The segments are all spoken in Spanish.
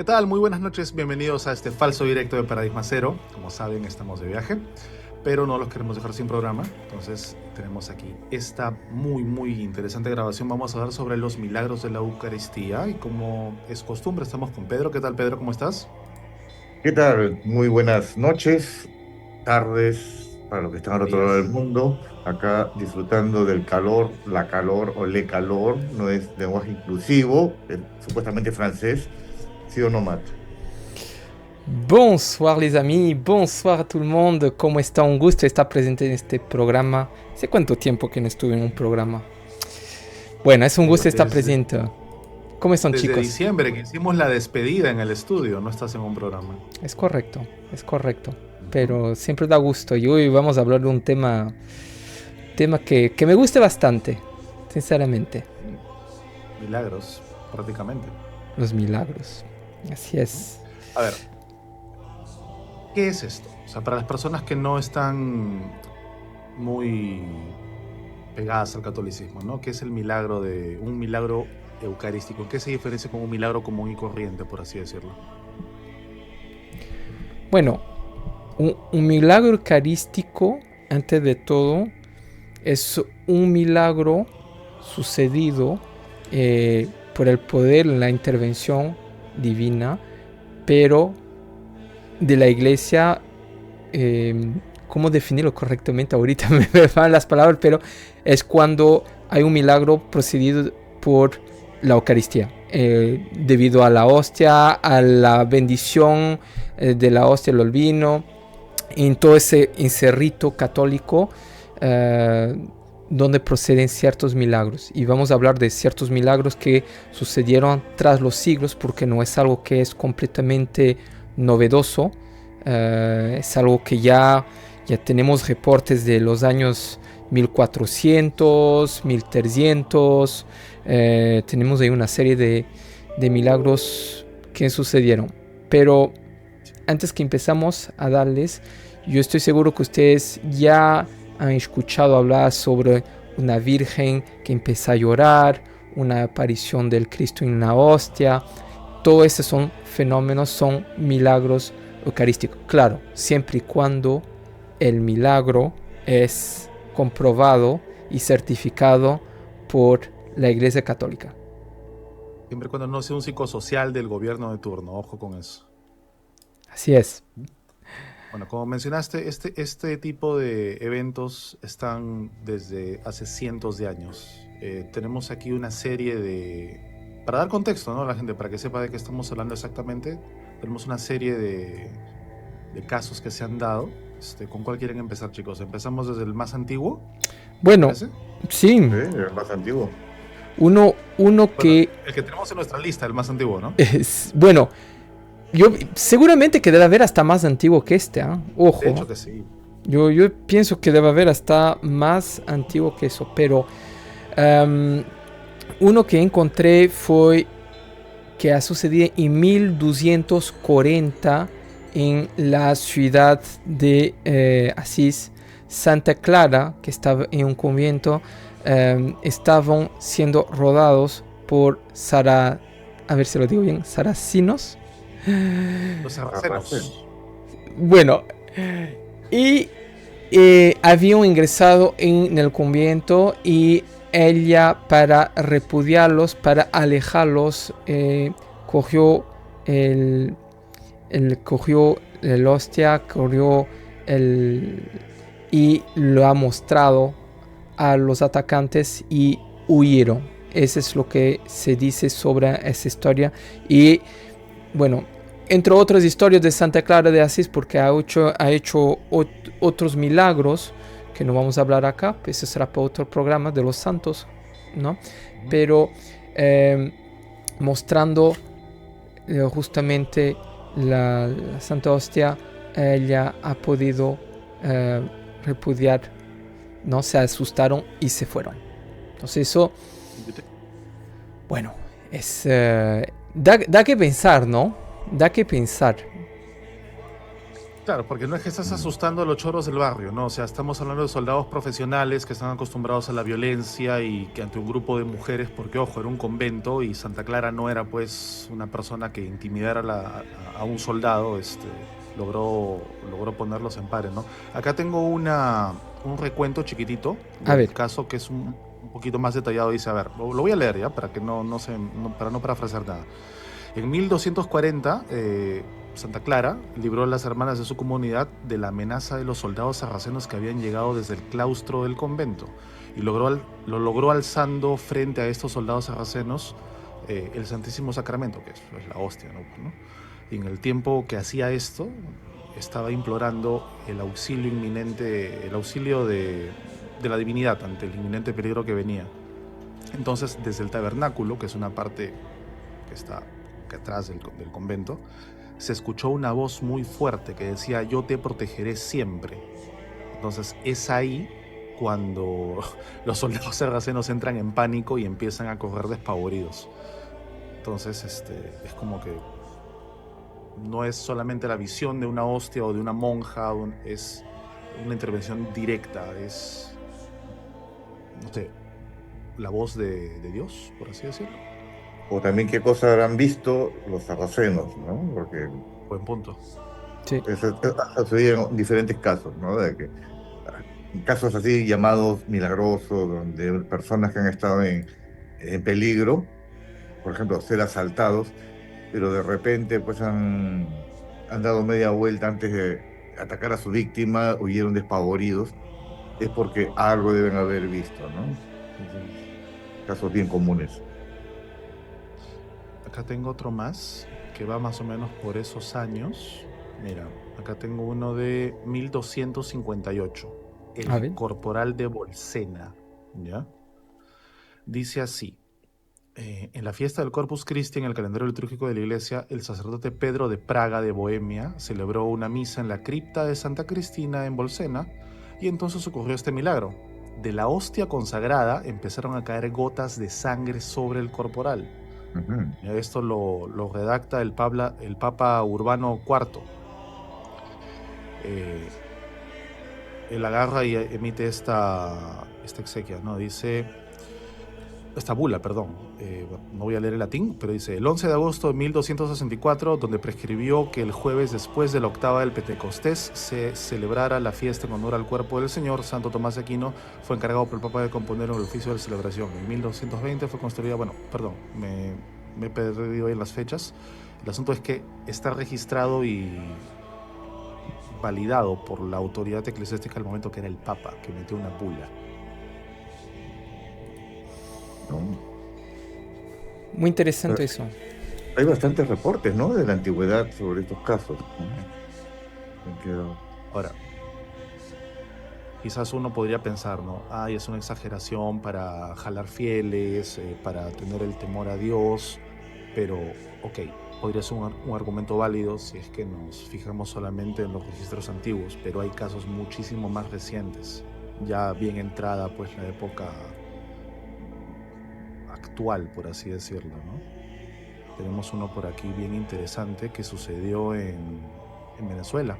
¿Qué tal? Muy buenas noches, bienvenidos a este falso directo de Paradigma Cero. Como saben, estamos de viaje, pero no los queremos dejar sin programa. Entonces tenemos aquí esta muy interesante grabación. Vamos a hablar sobre los milagros de la Eucaristía y como es costumbre estamos con Pedro. ¿Qué tal, Pedro? ¿Cómo estás? ¿Qué tal? Muy buenas noches, tardes para los que están al otro lado Días. del mundo. Acá disfrutando del calor, la calor o le calor, no es lenguaje inclusivo, es supuestamente francés, ¿sí o no, Matt? Bonsoir les amis, bonsoir a todo el mundo, ¿cómo está? Un gusto estar presente en este programa. ¿Hace cuánto tiempo que no estuve en un programa? Bueno, es un gusto estar Desde, presente. ¿Cómo están desde chicos? diciembre que hicimos la despedida en el estudio, no estás en un programa. Es correcto, es correcto. Ujú. Pero siempre da gusto y hoy vamos a hablar de un tema que me gusta bastante, sinceramente. Sí, milagros, prácticamente. Los milagros. Así Ujú. es. A ver, ¿qué es esto? O sea, para las personas que no están muy pegadas al catolicismo, ¿no? ¿Qué es el milagro de un milagro eucarístico? ¿Qué se diferencia con un milagro común y corriente, por así decirlo? Bueno, un milagro eucarístico, antes de todo, es un milagro sucedido por el poder, la intervención divina, pero de la iglesia. ¿Cómo definirlo correctamente? Ahorita me van las palabras, pero es cuando hay un milagro procedido por la Eucaristía, debido a la hostia, a la bendición de la hostia, el vino, en todo ese rito católico eh, donde proceden ciertos milagros. Y vamos a hablar de ciertos milagros que sucedieron tras los siglos, porque no es algo que es completamente novedoso. Es algo que ya tenemos reportes de los años 1400, 1300. Tenemos ahí una serie de milagros que sucedieron. Pero antes que empezamos a darles, yo estoy seguro que ustedes ya han escuchado hablar sobre una virgen que empieza a llorar, una aparición del Cristo en la hostia. Todos esos son fenómenos, son milagros eucarísticos. Claro, siempre y cuando el milagro es comprobado y certificado por la Iglesia Católica. Siempre y cuando no sea un psicosocial del gobierno de turno, ojo con eso. Así es. Bueno, como mencionaste, este tipo de eventos están desde hace cientos de años. Tenemos aquí una serie de... Para dar contexto, ¿no? A la gente, para que sepa de qué estamos hablando exactamente, tenemos una serie de casos que se han dado. ¿Con cuál quieren empezar, chicos? ¿Empezamos desde el más antiguo? ¿Les Bueno, parece? sí, Sí, el más antiguo. uno Bueno, que el que tenemos en nuestra lista, el más antiguo, ¿no? es, bueno, yo seguramente que debe haber hasta más antiguo que este, ¿eh? De hecho Ojo, que sí. yo pienso que debe haber hasta más antiguo que eso, pero um, uno que encontré fue que ha sucedido en 1240 en la ciudad de Asís. Santa Clara, que estaba en un convento, estaban siendo rodados por a ver si lo digo bien, saracinos. Los Sarraceno. sarracenos. Bueno, y habían ingresado en el convento y ella, para repudiarlos, para alejarlos, cogió cogió el hostia, cogió el y lo ha mostrado a los atacantes y huyeron. Eso es lo que se dice sobre esa historia. Y bueno, entre otras historias de Santa Clara de Asís, porque ha hecho otros milagros que no vamos a hablar acá, pues eso será para otro programa de los santos, ¿no? Ujú. Pero eh, mostrando justamente la Santa Hostia, ella ha podido eh, repudiar, ¿no? Se asustaron y se fueron. Entonces eso, bueno, es da que pensar, ¿no? Da que pensar. Claro, porque no es que estás asustando a los choros del barrio, ¿no? O sea, estamos hablando de soldados profesionales que están acostumbrados a la violencia y que ante un grupo de mujeres, porque ojo, era un convento y Santa Clara no era pues una persona que intimidara a un soldado, logró ponerlos en pares, ¿no? Acá tengo un recuento chiquitito A del ver, caso que es un poquito más detallado. Dice, a ver, lo voy a leer ya, para que para no parafrasear nada. En 1240, Santa Clara libró a las hermanas de su comunidad de la amenaza de los soldados sarracenos que habían llegado desde el claustro del convento y lo logró alzando frente a estos soldados sarracenos el Santísimo Sacramento, que es pues, la hostia, ¿no? Y en el tiempo que hacía esto, estaba implorando el auxilio inminente, el auxilio de la divinidad ante el inminente peligro que venía. Entonces, desde el tabernáculo, que es una parte que está atrás del convento, se escuchó una voz muy fuerte que decía: yo te protegeré siempre. Entonces es ahí cuando los soldados sarracenos entran en pánico y empiezan a correr despavoridos. Entonces es como que no es solamente la visión de una hostia o de una monja, es una intervención directa, es, no sé, la voz de Dios, por así decirlo. O también qué cosas habrán visto los sarracenos, ¿no? Porque Buen punto. sí. eso ha sucedido en diferentes casos, ¿no? De que casos así llamados milagrosos, donde personas que han estado en peligro, por ejemplo, ser asaltados, pero de repente pues han dado media vuelta antes de atacar a su víctima, huyeron despavoridos, es porque algo deben haber visto, ¿no? Entonces, casos bien comunes. Acá tengo otro más que va más o menos por esos años. Mira, acá tengo uno de 1258, A el ver. Corporal de Bolsena, ¿ya? Dice así: en la fiesta del Corpus Christi, en el calendario litúrgico de la iglesia, el sacerdote Pedro de Praga de Bohemia celebró una misa en la cripta de Santa Cristina en Bolsena, y entonces ocurrió este milagro. De la hostia consagrada empezaron a caer gotas de sangre sobre el corporal. Ujú. Esto lo redacta el Papa Urbano IV. Eh, Él agarra y emite esta exequia, ¿no? Dice, esta bula, perdón, no voy a leer el latín, pero dice: el 11 de agosto de 1264, donde prescribió que el jueves después de la octava del Pentecostés se celebrara la fiesta en honor al cuerpo del Señor, Santo Tomás de Aquino fue encargado por el Papa de componer el oficio de celebración. En 1220 fue construida, bueno, perdón, me he perdido ahí en las fechas. El asunto es que está registrado y validado por la autoridad eclesiástica al momento, que era el Papa, que metió una bula. ¿No? Muy interesante eso. Hay bastantes reportes, ¿no? De la antigüedad sobre estos casos, ¿no? Ahora, quizás uno podría pensar, ¿no? Ay, es una exageración para jalar fieles, para tener el temor a Dios, pero, ok, podría ser un argumento válido si es que nos fijamos solamente en los registros antiguos, pero hay casos muchísimo más recientes, ya bien entrada pues la época actual, por así decirlo, ¿no? Tenemos uno por aquí bien interesante que sucedió en Venezuela,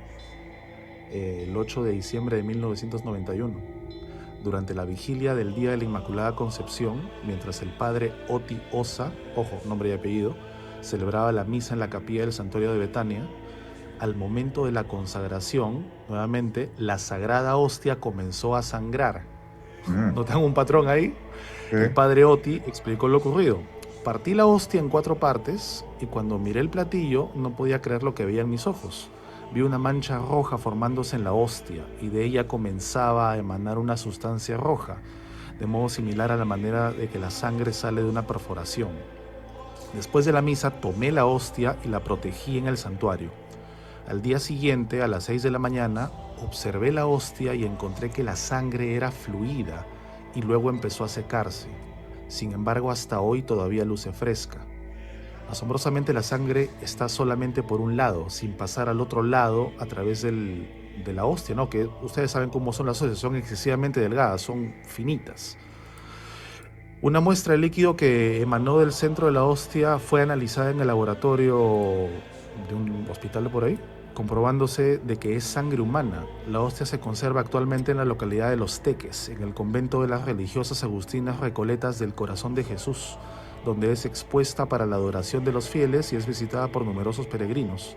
el 8 de diciembre de 1991, durante la vigilia del Día de la Inmaculada Concepción, mientras el padre Oti Osa, ojo, nombre y apellido, celebraba la misa en la capilla del Santuario de Betania. Al momento de la consagración, nuevamente, la sagrada hostia comenzó a sangrar. Mm, ¿Notan un patrón ahí? sí. El padre Oti explicó lo ocurrido. Partí la hostia en 4 partes y cuando miré el platillo no podía creer lo que veía en mis ojos. Vi una mancha roja formándose en la hostia y de ella comenzaba a emanar una sustancia roja, de modo similar a la manera de que la sangre sale de una perforación. Después de la misa tomé la hostia y la protegí en el santuario. Al día siguiente, a las 6 de la mañana, observé la hostia y encontré que la sangre era fluida y luego empezó a secarse. Sin embargo, hasta hoy todavía luce fresca. Asombrosamente, la sangre está solamente por un lado, sin pasar al otro lado a través de la hostia, ¿no? Que ustedes saben cómo son las hostias, son excesivamente delgadas, son finitas. Una muestra de líquido que emanó del centro de la hostia fue analizada en el laboratorio de un hospital de por ahí comprobándose de que es sangre humana. La hostia se conserva actualmente en la localidad de Los Teques, en el convento de las religiosas agustinas Recoletas del Corazón de Jesús, donde es expuesta para la adoración de los fieles y es visitada por numerosos peregrinos.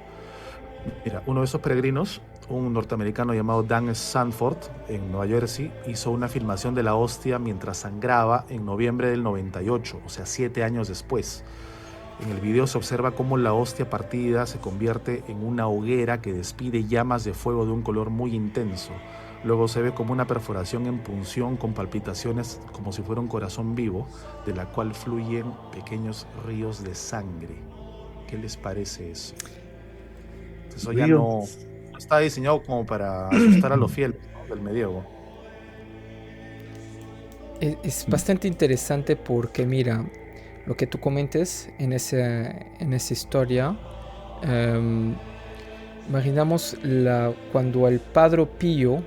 Mira, uno de esos peregrinos, un norteamericano llamado Dan Sanford, en Nueva Jersey, hizo una filmación de la hostia mientras sangraba en noviembre del 98, o sea, 7 años después. En el video se observa cómo la hostia partida se convierte en una hoguera que despide llamas de fuego de un color muy intenso. Luego se ve como una perforación en punción con palpitaciones como si fuera un corazón vivo, de la cual fluyen pequeños ríos de sangre. ¿Qué les parece eso? Eso ya no está diseñado como para asustar a los fieles, ¿no?, del medievo. Es bastante interesante porque, mira, lo que tú comentes en esa historia, imaginamos cuando el Padre Pío,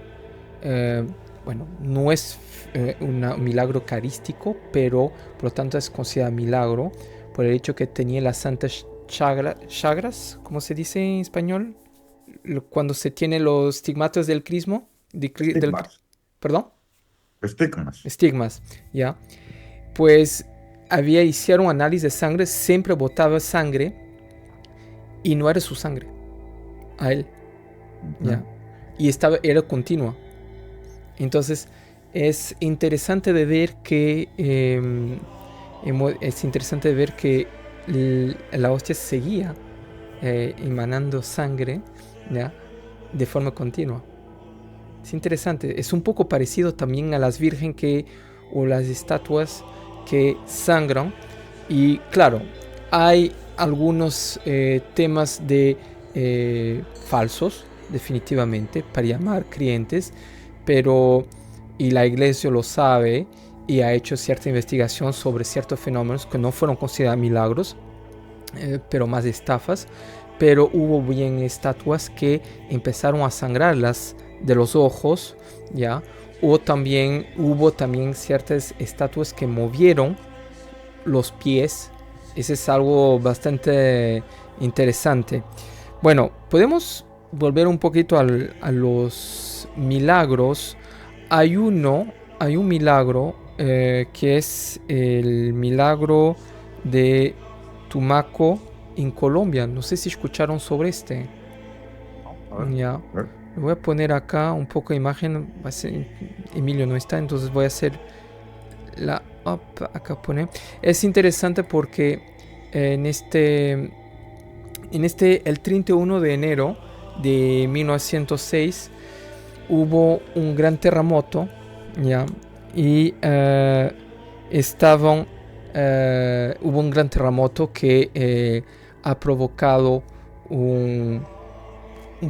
bueno, no es un milagro eucarístico, pero por lo tanto es considerado milagro por el hecho que tenía las santas chagras, ¿cómo se dice en español? Cuando se tiene los stigmatas del crismo. ¿Perdón? Estigmas, ya. Pues hicieron análisis de sangre, siempre botaba sangre y no era su sangre a él, ya. Y era continua. Entonces es interesante de ver que la hostia seguía emanando sangre, ¿ya?, de forma continua. Es interesante. Es un poco parecido también a las virgen o las estatuas que sangran. Y claro, hay algunos temas falsos, definitivamente, para llamar creyentes, y la iglesia lo sabe y ha hecho cierta investigación sobre ciertos fenómenos que no fueron considerados milagros, pero más estafas. Pero hubo bien estatuas que empezaron a sangrarlas de los ojos, ¿ya? Hubo también ciertas estatuas que movieron los pies. Ese es algo bastante interesante. Bueno, podemos volver un poquito a los milagros. Hay un milagro que es el milagro de Tumaco en Colombia. No sé si escucharon sobre este. Ya. Lo voy a poner acá un poco de imagen. Emilio no está, entonces voy a hacer acá pone. Es interesante porque el 31 de enero de 1906 hubo un gran terremoto, ya, y hubo un gran terremoto que ha provocado un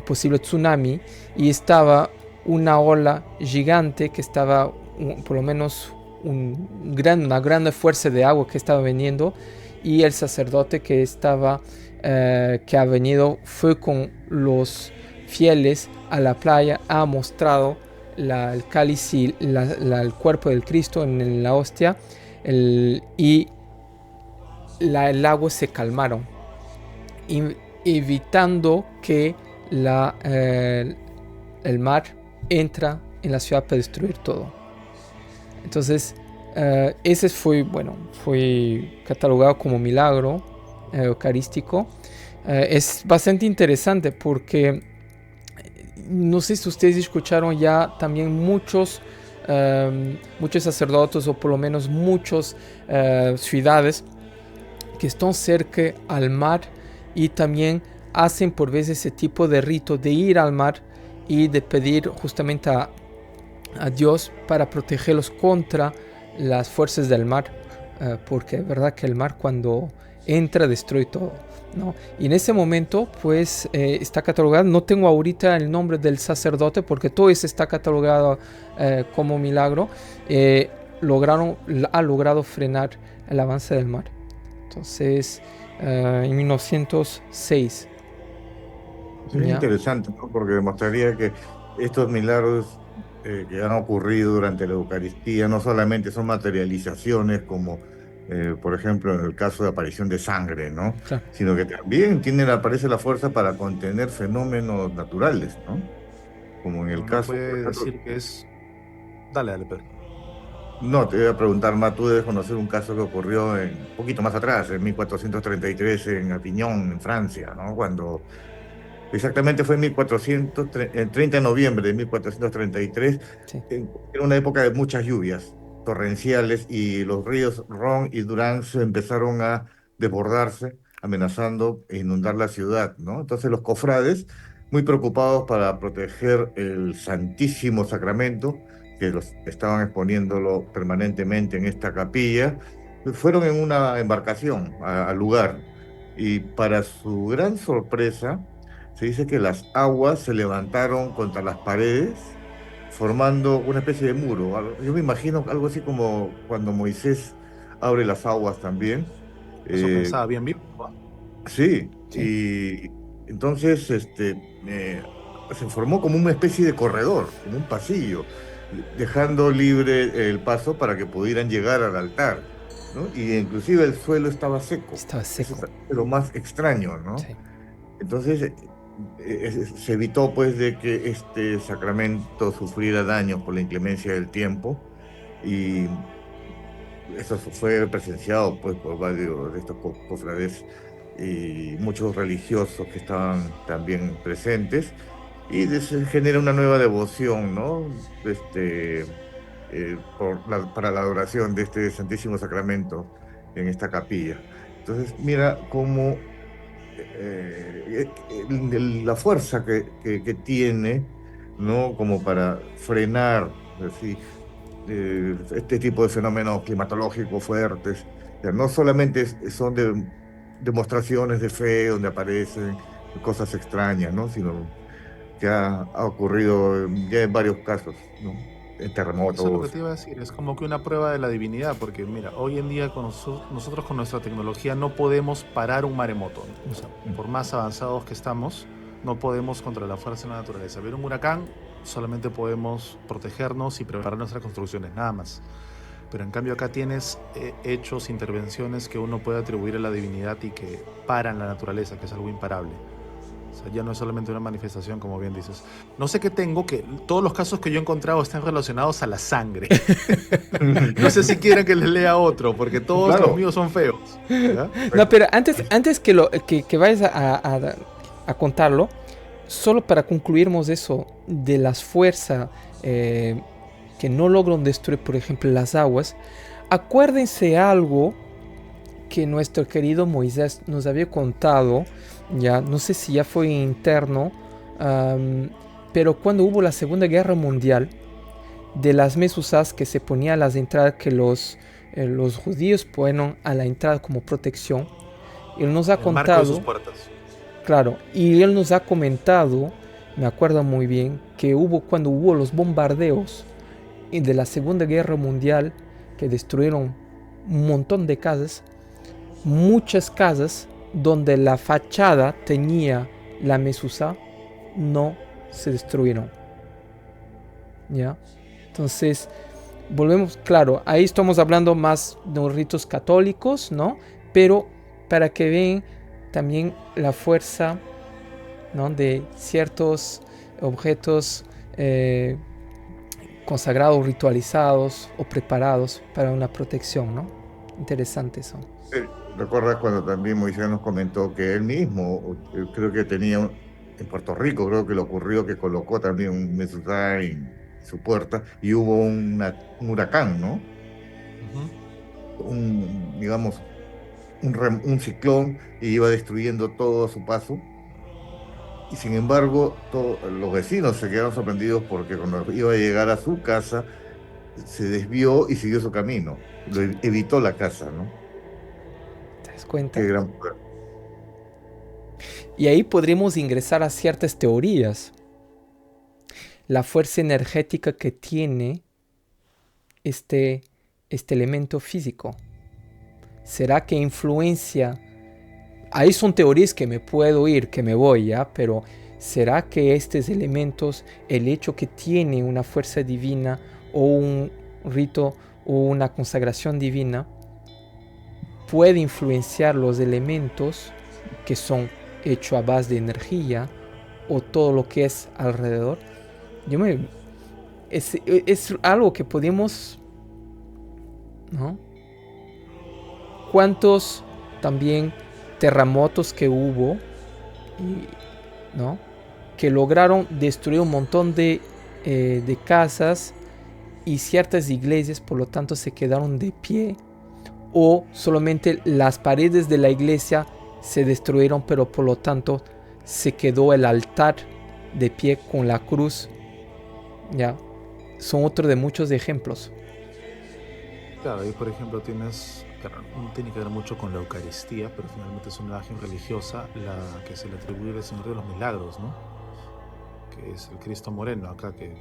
posible tsunami, y estaba una ola gigante que estaba por lo menos una gran fuerza de agua que estaba viniendo, y el sacerdote que ha venido fue con los fieles a la playa, ha mostrado el cáliz y el cuerpo del Cristo en la hostia, y el agua se calmaron, evitando que el mar entra en la ciudad para destruir todo. Entonces ese fue catalogado como milagro eucarístico. Es bastante interesante porque no sé si ustedes escucharon ya también muchos sacerdotes, o por lo menos muchas ciudades que están cerca al mar, y también hacen por veces ese tipo de rito de ir al mar y de pedir justamente a Dios para protegerlos contra las fuerzas del mar, porque es verdad que el mar cuando entra destruye todo, ¿no? Y en ese momento pues está catalogado, no tengo ahorita el nombre del sacerdote porque todo eso está catalogado como milagro. Ha logrado frenar el avance del mar. Entonces en 1906. Es muy interesante, ¿no? Porque demostraría que estos milagros que han ocurrido durante la Eucaristía no solamente son materializaciones como por ejemplo, en el caso de aparición de sangre, ¿no? Claro. Sino que también aparece la fuerza para contener fenómenos naturales, ¿no? Como en el Uno caso, por puede ejemplo, decir que es... Dale, dale, Pedro. no, te voy a preguntar más, tú debes conocer un caso que ocurrió un poquito más atrás, en 1433, en Avignon, en Francia, ¿no? Cuando exactamente fue en 30 de noviembre de 1433, Sí. era una época de muchas lluvias torrenciales y los ríos Ron y Durán se empezaron a desbordarse, amenazando e inundar la ciudad, ¿no? Entonces los cofrades, muy preocupados para proteger el Santísimo Sacramento, que los estaban exponiéndolo permanentemente en esta capilla, fueron en una embarcación al lugar y para su gran sorpresa, se dice que las aguas se levantaron contra las paredes, formando una especie de muro. Yo me imagino algo así como cuando Moisés abre las aguas también. Eso Eh, pensaba bien vivo, ¿no? sí, Sí. y entonces se formó como una especie de corredor, como un pasillo, dejando libre el paso para que pudieran llegar al altar, ¿no? Y inclusive el suelo estaba seco. Estaba Eso seco. es lo más extraño, ¿no? Sí. Entonces, se evitó pues de que este sacramento sufriera daños por la inclemencia del tiempo y eso fue presenciado pues por varios de estos cofrades y muchos religiosos que estaban también presentes y se genera una nueva devoción, ¿no? Para la adoración de este Santísimo Sacramento en esta capilla. Entonces, mira cómo la fuerza que tiene, ¿no? Como para frenar, así, este tipo de fenómenos climatológicos fuertes. O sea, no solamente son demostraciones de fe donde aparecen cosas extrañas, ¿no? Sino que ha ocurrido ya en varios casos, ¿no? En Eso es lo que terremotos. te iba a decir, es como que una prueba de la divinidad, porque mira, hoy en día con nosotros con nuestra tecnología no podemos parar un maremoto, ¿no? O sea, por más avanzados que estamos, no podemos contra la fuerza de la naturaleza. Ver un huracán, solamente podemos protegernos y preparar nuestras construcciones, nada más. Pero en cambio acá tienes hechos, intervenciones que uno puede atribuir a la divinidad y que paran la naturaleza, que es algo imparable. O sea, ya no es solamente una manifestación, como bien dices. No sé qué tengo, que todos los casos que yo he encontrado están relacionados a la sangre. No sé si quieren que les lea otro, porque todos los Claro. míos son feos. ¿Ya? No, pero antes que vayas a contarlo, solo para concluirmos eso de las fuerzas que no logran destruir, por ejemplo, las aguas, acuérdense algo que nuestro querido Moisés nos había contado, ya no sé si ya fue interno, pero cuando hubo la Segunda Guerra Mundial, de las mesuzas que se ponía a las entradas que los judíos ponen a la entrada como protección, él nos ha El marco de sus contado, puertas. claro, y él nos ha comentado, me acuerdo muy bien, que cuando hubo los bombardeos de la Segunda Guerra Mundial, que destruyeron un montón de casas, muchas casas donde la fachada tenía la mezuzá no se destruyeron. ¿Ya? Entonces, volvemos, claro, ahí estamos hablando más de los ritos católicos, ¿no? Pero para que vean también la fuerza, ¿no? De ciertos objetos consagrados, ritualizados o preparados para una protección, ¿no? Interesante eso. ¿Recuerdas cuando también Moisés nos comentó que él mismo, creo que tenía, en Puerto Rico, creo que le ocurrió que colocó también un mezuzá en su puerta y hubo un huracán, ¿no? Ujú. Digamos, un ciclón y iba destruyendo todo a su paso. Y sin embargo, los vecinos se quedaron sorprendidos porque cuando iba a llegar a su casa, se desvió y siguió su camino. Evitó la casa, ¿no? ¿Te das cuenta? Qué gran poder. Y ahí podremos ingresar a ciertas teorías. La fuerza energética que tiene este elemento físico. ¿Será que influencia? Ahí son teorías que me puedo ir, que me voy, ¿ya? Pero ¿será que estos elementos, el hecho que tiene una fuerza divina o un rito o una consagración divina, puede influenciar los elementos que son hechos a base de energía o todo lo que es alrededor. Es algo que podemos, ¿no? ¿Cuántos también terremotos que hubo, ¿no? Que lograron destruir un montón de casas y ciertas iglesias, por lo tanto se quedaron de pie, o solamente las paredes de la iglesia se destruyeron, pero por lo tanto se quedó el altar de pie con la cruz. Ya son otro de muchos ejemplos. Claro, ahí por ejemplo tienes, claro, no tiene que ver mucho con la Eucaristía, pero finalmente es una imagen religiosa la que se le atribuye al Señor de los Milagros, ¿no? Que es el Cristo Moreno, acá que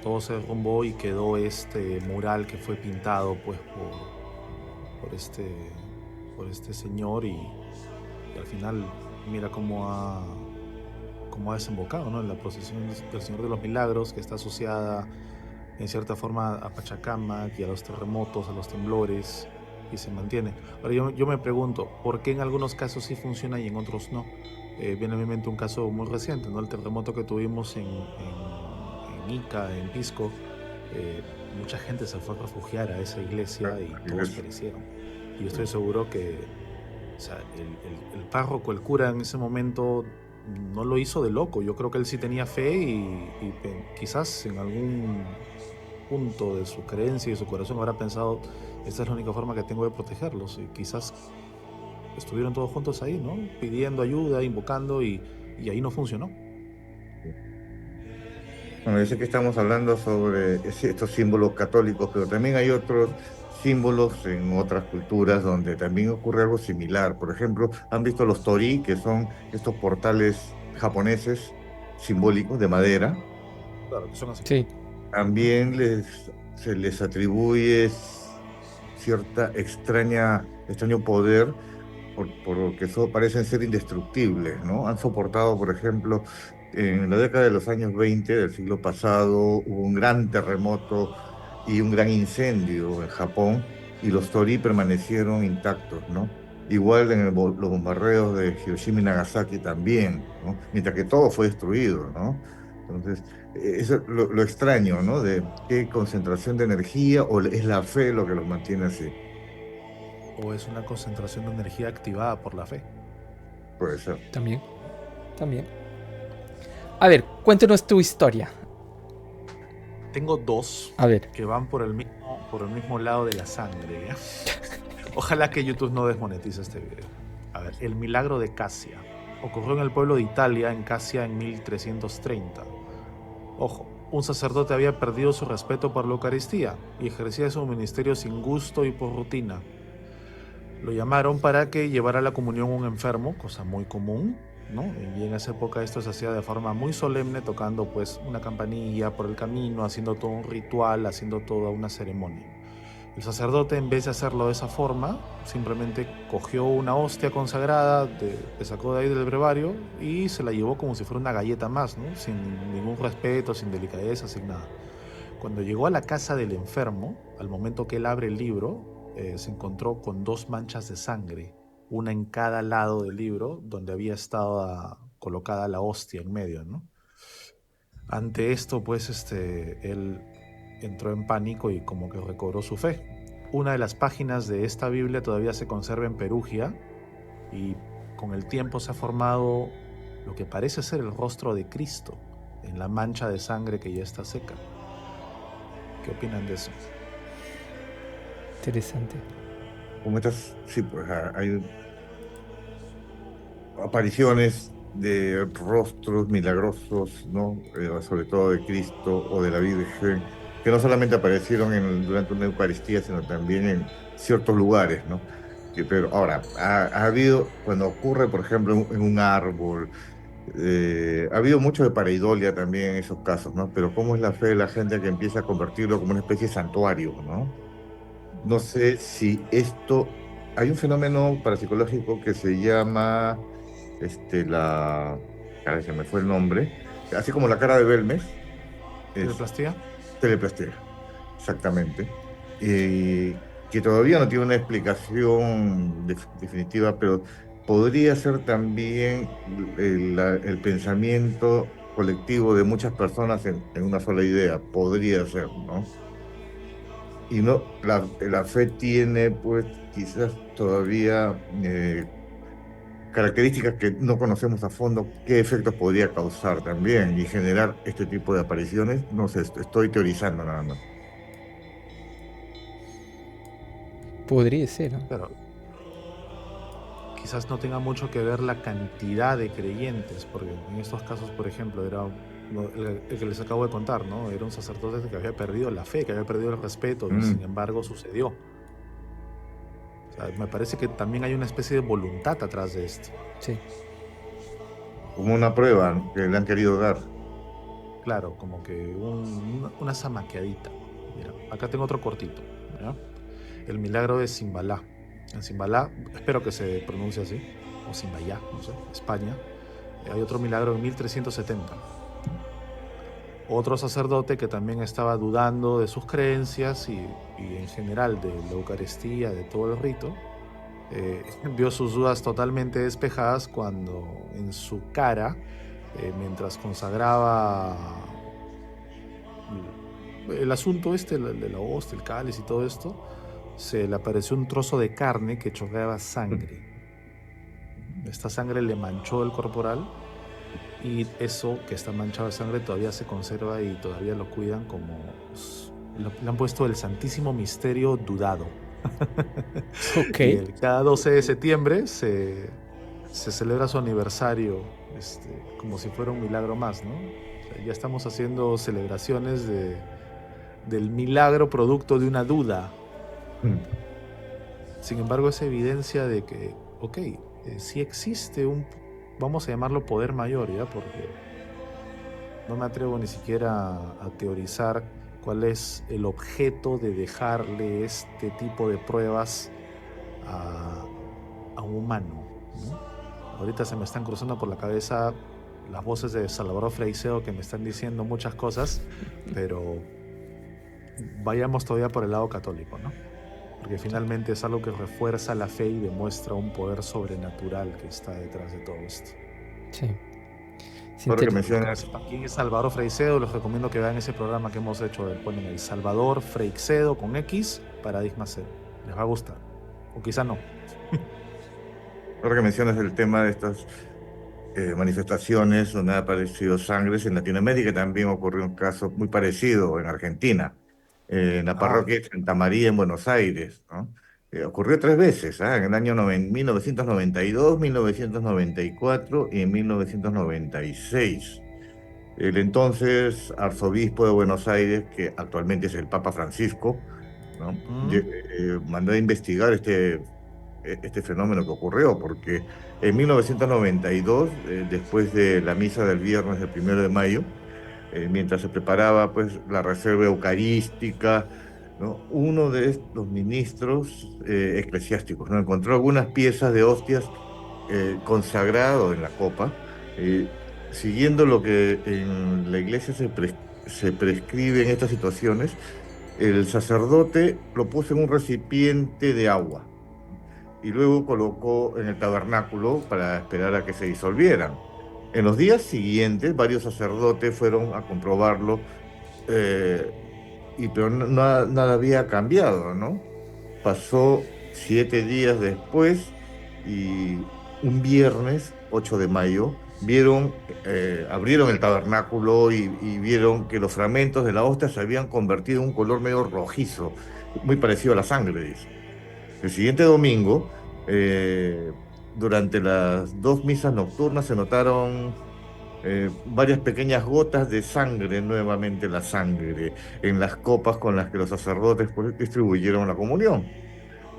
todo se derrumbó y quedó este mural que fue pintado pues por este señor y al final mira cómo ha desembocado, ¿no? En la procesión del Señor de los Milagros, que está asociada en cierta forma a Pachacamac y a los terremotos, a los temblores, y se mantiene. Ahora yo me pregunto, ¿por qué en algunos casos sí funciona y en otros no? Viene a mi mente un caso muy reciente, ¿no? El terremoto que tuvimos en Ica, en Pisco. Mucha gente se fue a refugiar a esa iglesia y todos perecieron. Y yo estoy seguro que, o sea, el párroco, el cura en ese momento no lo hizo de loco. Yo creo que él sí tenía fe y quizás en algún punto de su creencia y su corazón habrá pensado, esta es la única forma que tengo de protegerlos, y quizás estuvieron todos juntos ahí, ¿no? Pidiendo ayuda, invocando, y ahí no funcionó. Bueno, yo sé que estamos hablando sobre estos símbolos católicos, pero también hay otros símbolos en otras culturas donde también ocurre algo similar. Por ejemplo, ¿han visto los torii, que son estos portales japoneses simbólicos de madera? Claro, que son así. Sí. También se les atribuye extraño poder por lo que parecen ser indestructibles, ¿no? Han soportado, por ejemplo, en la década de los años 20 del siglo pasado, hubo un gran terremoto y un gran incendio en Japón, y los torii permanecieron intactos, ¿no? Igual en los bombardeos de Hiroshima y Nagasaki también, ¿no? Mientras que todo fue destruido, ¿no? Entonces, eso es lo extraño, ¿no? De qué concentración de energía o es la fe lo que los mantiene así. O es una concentración de energía activada por la fe. Puede ser. También. A ver, cuéntanos tu historia. Tengo dos A ver. que van por el mismo lado de la sangre, ¿ya? Ojalá que YouTube no desmonetice este video. A ver, el milagro de Casia. Ocurrió en el pueblo de Italia, en Casia, en 1330. Ojo, un sacerdote había perdido su respeto por la Eucaristía y ejercía su ministerio sin gusto y por rutina. Lo llamaron para que llevara la comunión a un enfermo, cosa muy común, ¿no? Y en esa época esto se hacía de forma muy solemne, tocando pues una campanilla por el camino, haciendo todo un ritual, haciendo toda una ceremonia. El sacerdote, en vez de hacerlo de esa forma, simplemente cogió una hostia consagrada, le sacó de ahí del brevario y se la llevó como si fuera una galleta más, ¿no? Sin ningún respeto, sin delicadeza, sin nada. Cuando llegó a la casa del enfermo, al momento que él abre el libro, se encontró con 2 manchas de sangre, una en cada lado del libro, donde había estado colocada la hostia en medio, ¿no? Ante esto, pues, él entró en pánico y como que recobró su fe. Una de las páginas de esta Biblia todavía se conserva en Perugia y con el tiempo se ha formado lo que parece ser el rostro de Cristo en la mancha de sangre que ya está seca. ¿Qué opinan de eso? Interesante. Como estas, sí, pues hay apariciones de rostros milagrosos, ¿no? Sobre todo de Cristo o de la Virgen, que no solamente aparecieron durante una Eucaristía, sino también en ciertos lugares, ¿no? Pero ahora, ha habido, cuando ocurre, por ejemplo, en un árbol, ha habido mucho de pareidolia también en esos casos, ¿no? Pero ¿cómo es la fe de la gente que empieza a convertirlo como una especie de santuario, ¿no? No sé si esto... Hay un fenómeno parapsicológico que se llama caray, se me fue el nombre, así como la cara de Belmes, es ¿Teleplastía? teleplastía, exactamente. Y que todavía no tiene una explicación definitiva, pero podría ser también el pensamiento colectivo de muchas personas en una sola idea, podría ser, ¿no? Y no, la fe tiene, pues, quizás todavía características que no conocemos a fondo, qué efectos podría causar también y generar este tipo de apariciones. No sé, estoy teorizando nada más. Podría ser, ¿no? Pero quizás no tenga mucho que ver la cantidad de creyentes, porque en estos casos, por ejemplo, el que les acabo de contar, ¿no? Era un sacerdote que había perdido la fe, que había perdido el respeto, y sin Mm, embargo sucedió. O sea, me parece que también hay una especie de voluntad atrás de esto. Sí. como una prueba que le han querido dar. Claro, como que una zamaqueadita. Mira, acá tengo otro cortito, ¿ya? El milagro de Zimbalá. En Zimbalá, espero que se pronuncie así, o Zimbayá, no sé, España. Hay otro milagro en 1370. Otro sacerdote que también estaba dudando de sus creencias y en general de la Eucaristía, de todo el rito, vio sus dudas totalmente despejadas cuando en su cara, mientras consagraba el asunto este, de la hostia, el cáliz y todo esto, se le apareció un trozo de carne que chorreaba sangre. Esta sangre le manchó el corporal y eso que está manchado de sangre todavía se conserva y todavía lo cuidan como... Le han puesto el Santísimo Misterio Dudado. Ok. Y cada 12 de septiembre se celebra su aniversario, como si fuera un milagro más, ¿no? O sea, ya estamos haciendo celebraciones del milagro producto de una duda. Mm. Sin embargo, es evidencia de que, ok, sí existe vamos a llamarlo poder mayor, ¿ya? Porque no me atrevo ni siquiera a teorizar cuál es el objeto de dejarle este tipo de pruebas a, a un humano, ¿no? Ahorita se me están cruzando por la cabeza las voces de Salvador Freixedo que me están diciendo muchas cosas, pero vayamos todavía por el lado católico, ¿no? Porque finalmente es algo que refuerza la fe y demuestra un poder sobrenatural que está detrás de todo esto. Sí. Es Ahora que Para los que no mencionas, sepan quién es Salvador Freixedo, les recomiendo que vean ese programa que hemos hecho. Ponen el Salvador Freixedo con X, Paradigma Cero. Les va a gustar. O quizá no. ahora que mencionas el tema de estas manifestaciones donde ha aparecido sangres en Latinoamérica, también ocurrió un caso muy parecido en Argentina, en la Ah, parroquia de Santa María en Buenos Aires, ¿no? Ocurrió tres veces, ¿ah? En el año 1992, 1994 y en 1996. El entonces arzobispo de Buenos Aires, que actualmente es el Papa Francisco, ¿no? mm, Mandó a investigar este fenómeno que ocurrió, porque en 1992, después de la misa del viernes del 1 de mayo, mientras se preparaba pues la reserva eucarística, ¿no? Uno de los ministros eclesiásticos, ¿no? Encontró algunas piezas de hostias consagrado en la copa, siguiendo lo que en la iglesia se prescribe en estas situaciones. El sacerdote lo puso en un recipiente de agua, ¿no? Y luego colocó en el tabernáculo para esperar a que se disolvieran. En los días siguientes, varios sacerdotes fueron a comprobarlo, eh, pero nada había cambiado, ¿no? Pasó 7 días después y un viernes, 8 de mayo, abrieron el tabernáculo y vieron que los fragmentos de la hostia se habían convertido en un color medio rojizo, muy parecido a la sangre, dice. El siguiente domingo, eh, durante las dos misas nocturnas, se notaron varias pequeñas gotas de sangre, nuevamente la sangre, en las copas con las que los sacerdotes pues, distribuyeron la comunión,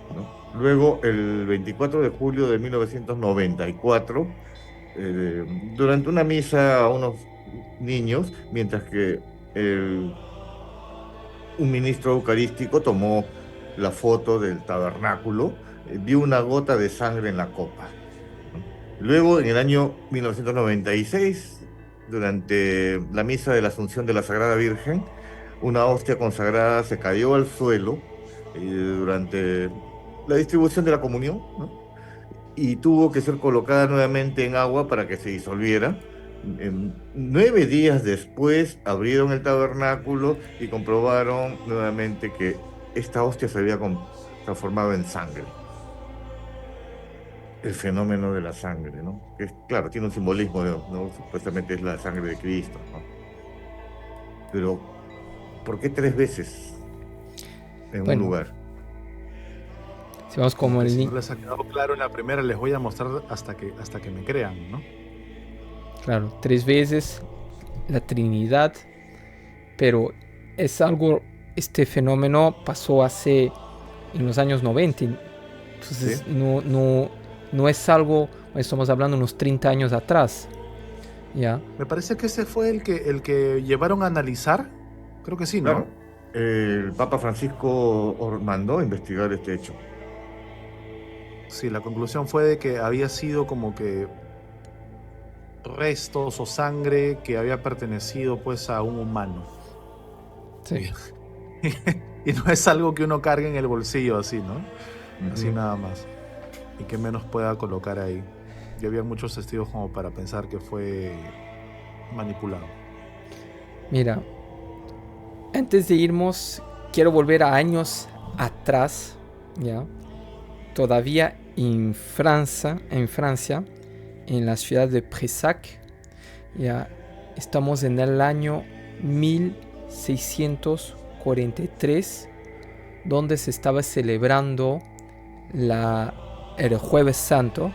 ¿no? Luego, el 24 de julio de 1994, durante una misa a unos niños, mientras que el- un ministro eucarístico tomó la foto del tabernáculo, vio una gota de sangre en la copa, ¿no? Luego, en el año 1996, durante la misa de la Asunción de la Sagrada Virgen, una hostia consagrada se cayó al suelo durante la distribución de la comunión, ¿no? Y tuvo que ser colocada nuevamente en agua para que se disolviera. 9 días después abrieron el tabernáculo y comprobaron nuevamente que esta hostia se había transformado en sangre. El fenómeno de la sangre, ¿no? Claro, tiene un simbolismo, ¿no? Supuestamente es la sangre de Cristo, ¿no? Pero, ¿por qué 3 veces en un Bueno, lugar? si vamos como Que el si link, no les ha quedado claro en la primera, les voy a mostrar hasta que me crean, ¿no? claro, 3 veces la Trinidad, pero es algo, este fenómeno pasó hace en los años 90, entonces ¿Sí? no es algo, estamos hablando unos 30 años atrás, ¿ya? Me parece que ese fue el que llevaron a analizar. Creo que sí, ¿no? Claro, el Papa Francisco mandó a investigar este hecho. Sí, la conclusión fue de que había sido como que restos o sangre que había pertenecido pues a un humano. Sí. Y no es algo que uno cargue en el bolsillo así, ¿no? Así Ujú. nada más. Y que menos pueda colocar ahí. Y había muchos testigos como para pensar que fue manipulado. Mira, antes de irnos, quiero volver a años atrás, ¿ya? Todavía en Francia, en la ciudad de Pessac, ya estamos en el año 1643, donde se estaba celebrando el Jueves Santo,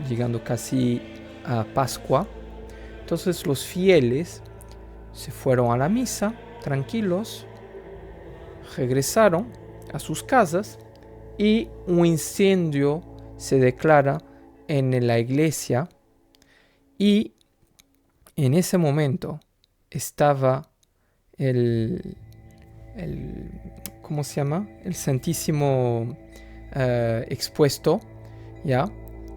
llegando casi a Pascua. Entonces los fieles se fueron a la misa, tranquilos, regresaron a sus casas y un incendio se declara en la iglesia, y en ese momento estaba el ¿cómo se llama? El Santísimo expuesto, ¿ya?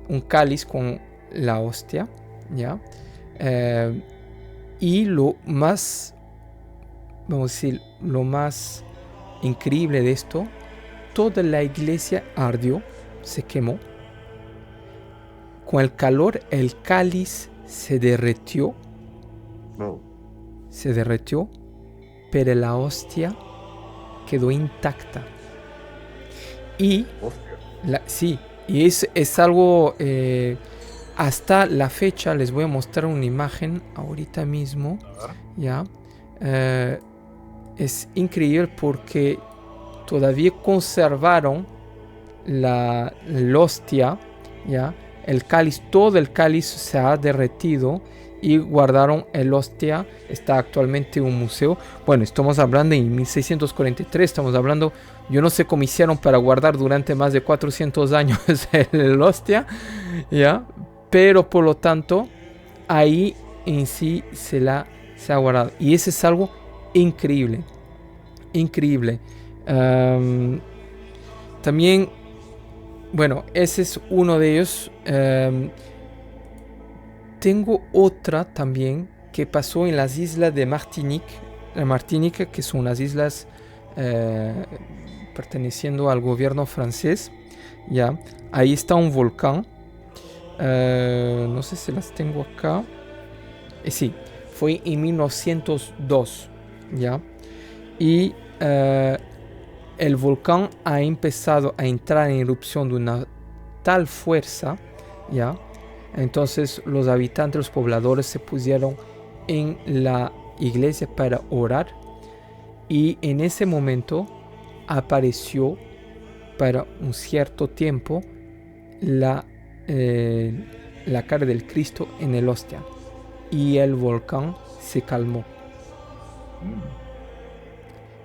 Un cáliz con la hostia, ¿ya? Y lo más, vamos a decir, lo más increíble de esto, toda la iglesia ardió, se quemó. Con el calor, el cáliz se derritió, No. pero la hostia quedó intacta. Y Hostia. sí, y es algo, hasta la fecha, les voy a mostrar una imagen ahorita mismo, ¿ya? Es increíble porque todavía conservaron la hostia, ¿ya? El cáliz, todo el cáliz se ha derretido y guardaron el hostia. Está actualmente en un museo. Bueno, estamos hablando en 1643, estamos hablando, yo no sé cómo hicieron para guardar durante más de 400 años el hostia, ¿ya? Pero por lo tanto, ahí en sí se ha guardado. Y eso es algo increíble. Increíble. También, bueno, ese es uno de ellos. Tengo otra también que pasó en las islas de Martinica, que son las islas perteneciendo al gobierno francés. Ya, ahí está un volcán. No sé si las tengo acá. Sí, fue en 1902. Ya, y el volcán ha empezado a entrar en erupción de una tal fuerza, ya. Entonces los habitantes, los pobladores se pusieron en la iglesia para orar, y en ese momento apareció para un cierto tiempo la cara del Cristo en el hostia, y el volcán se calmó.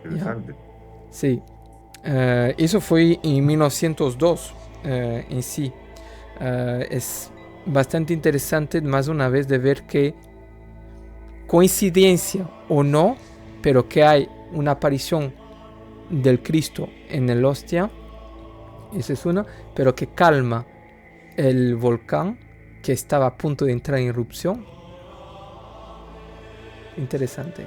Interesante. ¿Ya? Sí, eso fue en 1902 en sí. Es bastante interesante más una vez de ver que, coincidencia o no, pero que hay una aparición del Cristo en el hostia, esa es una, pero que calma el volcán que estaba a punto de entrar en erupción. Interesante.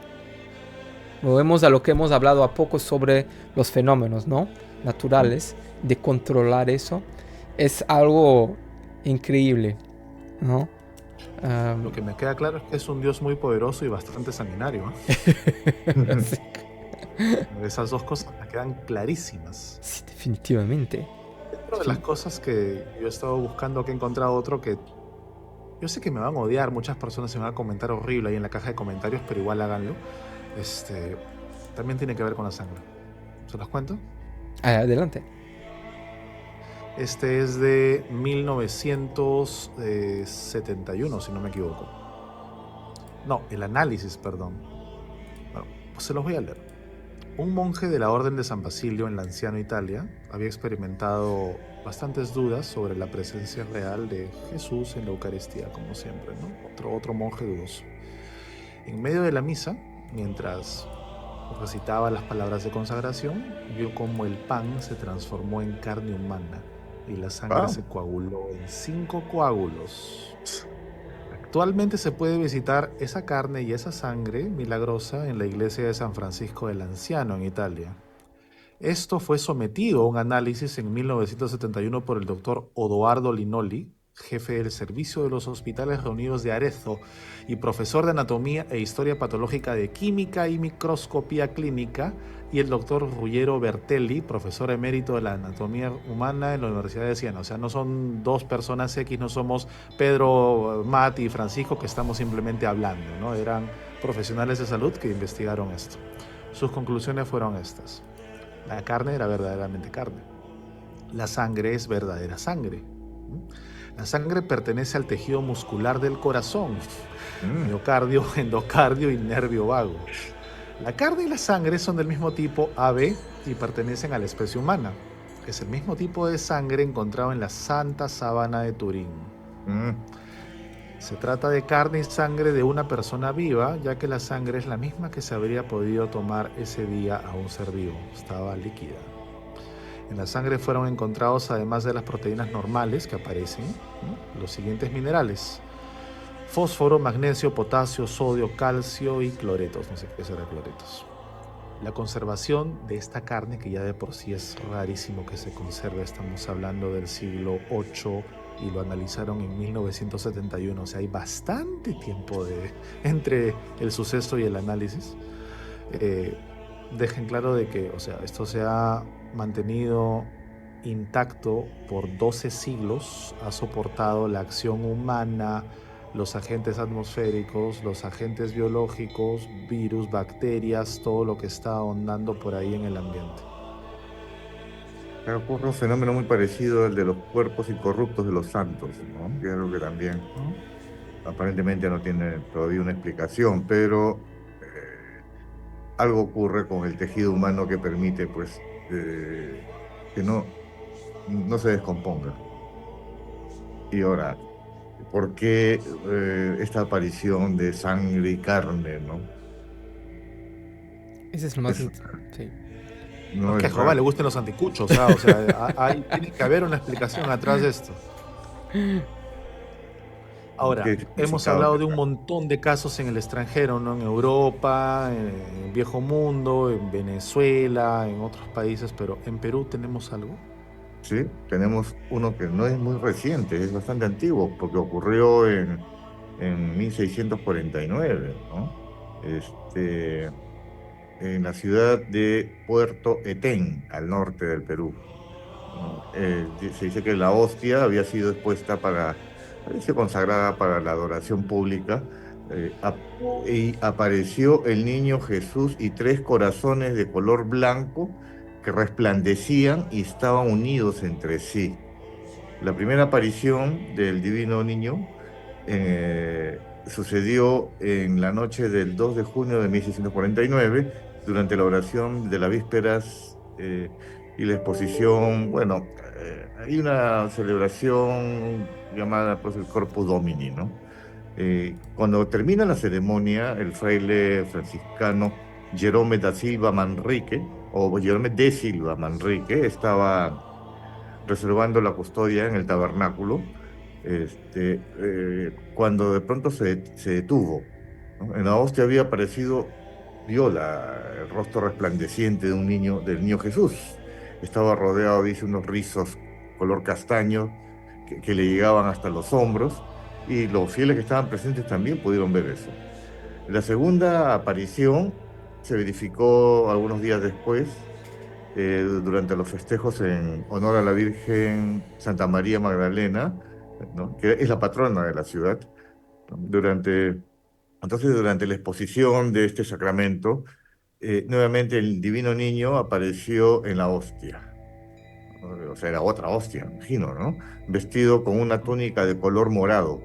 volvemos a lo que hemos hablado a poco sobre los fenómenos, ¿no? Naturales, de controlar eso. Es algo increíble, ¿no? Lo que me queda claro es que es un dios muy poderoso y bastante sanguinario, ¿eh? Sí, Esas dos cosas me quedan clarísimas. sí, definitivamente. Dentro de las cosas que yo he estado buscando, que he encontrado otro que yo sé que me van a odiar, muchas personas se me van a comentar horrible ahí en la caja de comentarios, pero igual háganlo. También tiene que ver con la sangre. ¿Se los cuento? Adelante. Este es de 1971, si no me equivoco. No, el análisis, perdón. Bueno, pues se los voy a leer. Un monje de la Orden de San Basilio en la anciana Italia había experimentado bastantes dudas sobre la presencia real de Jesús en la Eucaristía, como siempre, ¿no? Otro monje dudoso. En medio de la misa, mientras recitaba las palabras de consagración, vio cómo el pan se transformó en carne humana y la sangre se coaguló en 5 coágulos. Actualmente se puede visitar esa carne y esa sangre milagrosa en la iglesia de San Francisco del Anciano en Italia. Esto fue sometido a un análisis en 1971 por el doctor Odoardo Linoli, jefe del Servicio de los Hospitales Reunidos de Arezzo y profesor de Anatomía e Historia Patológica de Química y Microscopía Clínica, y el doctor Ruggiero Bertelli, profesor emérito de la Anatomía Humana en la Universidad de Siena. O sea, no son dos personas X, no somos Pedro, Matt y Francisco que estamos simplemente hablando, ¿no? Eran profesionales de salud que investigaron esto. Sus conclusiones fueron estas. La carne era verdaderamente carne. La sangre es verdadera sangre. La sangre pertenece al tejido muscular del corazón, miocardio, endocardio y nervio vago. La carne y la sangre son del mismo tipo AB y pertenecen a la especie humana. Es el mismo tipo de sangre encontrado en la Santa Sábana de Turín. Se trata de carne y sangre de una persona viva, ya que la sangre es la misma que se habría podido tomar ese día a un ser vivo. Estaba líquida. En la sangre fueron encontrados, además de las proteínas normales que aparecen, ¿no?, los siguientes minerales: fósforo, magnesio, potasio, sodio, calcio y cloretos. No sé qué será cloretos. La conservación de esta carne, que ya de por sí es rarísimo que se conserve, estamos hablando del siglo VIII y lo analizaron en 1971, o sea, hay bastante tiempo entre el suceso y el análisis. Dejen claro de que, o sea, esto se ha mantenido intacto por 12 siglos, ha soportado la acción humana, los agentes atmosféricos, los agentes biológicos, virus, bacterias, todo lo que está ahondando por ahí en el ambiente. Ocurre un fenómeno muy parecido al de los cuerpos incorruptos de los santos, ¿no? Que es algo que también aparentemente no tiene todavía una explicación, pero algo ocurre con el tejido humano que permite, pues, que no se descomponga. Y ahora, ¿por qué esta aparición de sangre y carne, no? Ese es lo más... Es- sí. No no es que a es Jehová le raro. gusten los anticuchos, tiene que haber una explicación atrás de esto. Ahora, ¿Qué hemos significado hablado de un tendrá? montón de casos en el extranjero, ¿no? En Europa, en el Viejo Mundo, en Venezuela, en otros países, pero ¿en Perú tenemos algo? Sí, tenemos uno que no es muy reciente, es bastante antiguo, porque ocurrió en 1649, ¿no? En la ciudad de Puerto Etén, al norte del Perú, ¿no? Se dice que la hostia había sido expuesta había sido consagrada para la adoración pública, y apareció el niño Jesús y 3 corazones de color blanco que resplandecían y estaban unidos entre sí. La primera aparición del divino niño sucedió en la noche del 2 de junio de 1649, durante la oración de las vísperas y la exposición. Bueno, hay una celebración llamada, pues, el Corpus Domini, ¿no? Cuando termina la ceremonia, el fraile franciscano Jerome da Silva Manrique, o Jerome de Silva Manrique, estaba reservando la custodia en el tabernáculo, cuando de pronto se detuvo, ¿no? En la hostia había aparecido vio el rostro resplandeciente de del niño Jesús. Estaba rodeado, dice, unos rizos color castaño que le llegaban hasta los hombros, y los fieles que estaban presentes también pudieron ver eso. La segunda aparición se verificó algunos días después, durante los festejos en honor a la Virgen Santa María Magdalena, ¿no?, que es la patrona de la ciudad. ¿No? Durante la exposición de este sacramento, nuevamente el Divino Niño apareció en la hostia. O sea, era otra hostia, imagino, ¿no? Vestido con una túnica de color morado,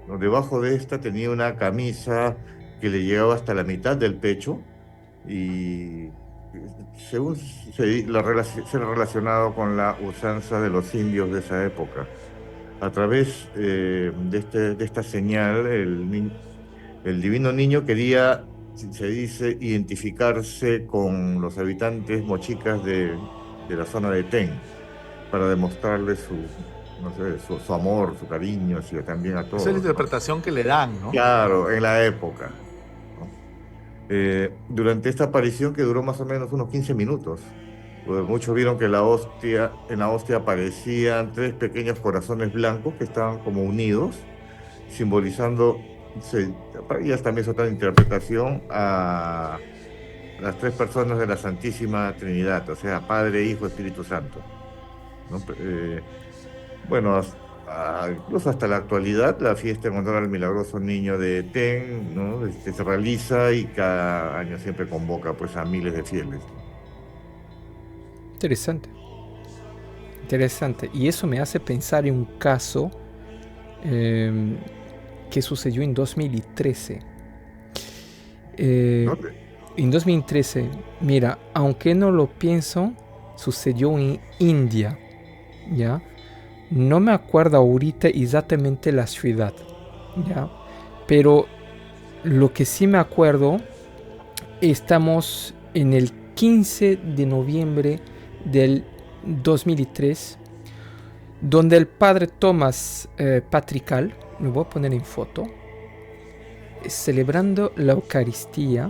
¿no? Debajo de esta tenía una camisa que le llegaba hasta la mitad del pecho, y según se ha relacionado con la usanza de los indios de esa época. A través de esta señal, el Divino Niño quería, se dice, identificarse con los habitantes mochicas de la zona de Ten, para demostrarles no sé, su amor, su cariño, así, también a todos. Esa es la interpretación que le dan, ¿no? Claro, en la época, ¿no? Durante esta aparición, que duró más o menos unos 15 minutos, pues muchos vieron que en la hostia aparecían 3 pequeños corazones blancos que estaban como unidos, simbolizando, y es también otra interpretación, a las 3 personas de la Santísima Trinidad, o sea, Padre, Hijo, Espíritu Santo, ¿no? Bueno, incluso hasta la actualidad, la fiesta en honor al milagroso niño de Ten, ¿no?, se realiza, y cada año siempre convoca, pues, a miles de fieles. Interesante. Interesante. Y eso me hace pensar en un caso que sucedió en 2013. ¿Dónde? En 2013, mira, aunque no lo pienso, sucedió en India, ¿ya? No me acuerdo ahorita exactamente la ciudad, ¿ya? Pero lo que sí me acuerdo, estamos en el 15 de noviembre del 2003, donde el padre Tomás Patrical, lo voy a poner en foto, celebrando la Eucaristía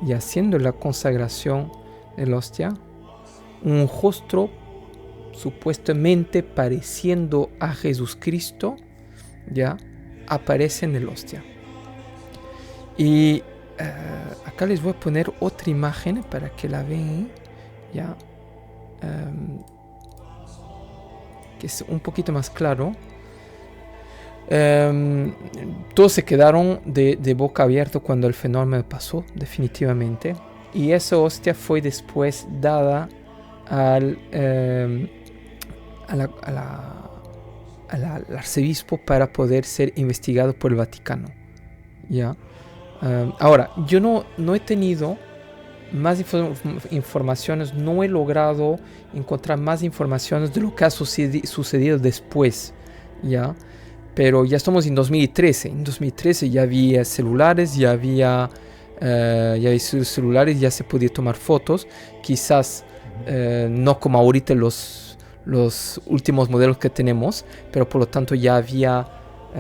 y haciendo la consagración de la hostia, un rostro supuestamente pareciendo a Jesucristo, ya aparece en el hostia. Y acá les voy a poner otra imagen para que la vean, ya, que es un poquito más claro. Todos se quedaron de boca abierta cuando el fenómeno pasó, definitivamente. Y esa hostia fue después dada al arzobispo para poder ser investigado por el Vaticano, ¿ya? Ahora, yo no he tenido más informaciones, no he logrado encontrar más informaciones de lo que ha sucedido después, ¿ya? Pero ya estamos en 2013. En 2013 ya había celulares, ya se podía tomar fotos. Quizás no como ahorita los últimos modelos que tenemos, pero por lo tanto ya había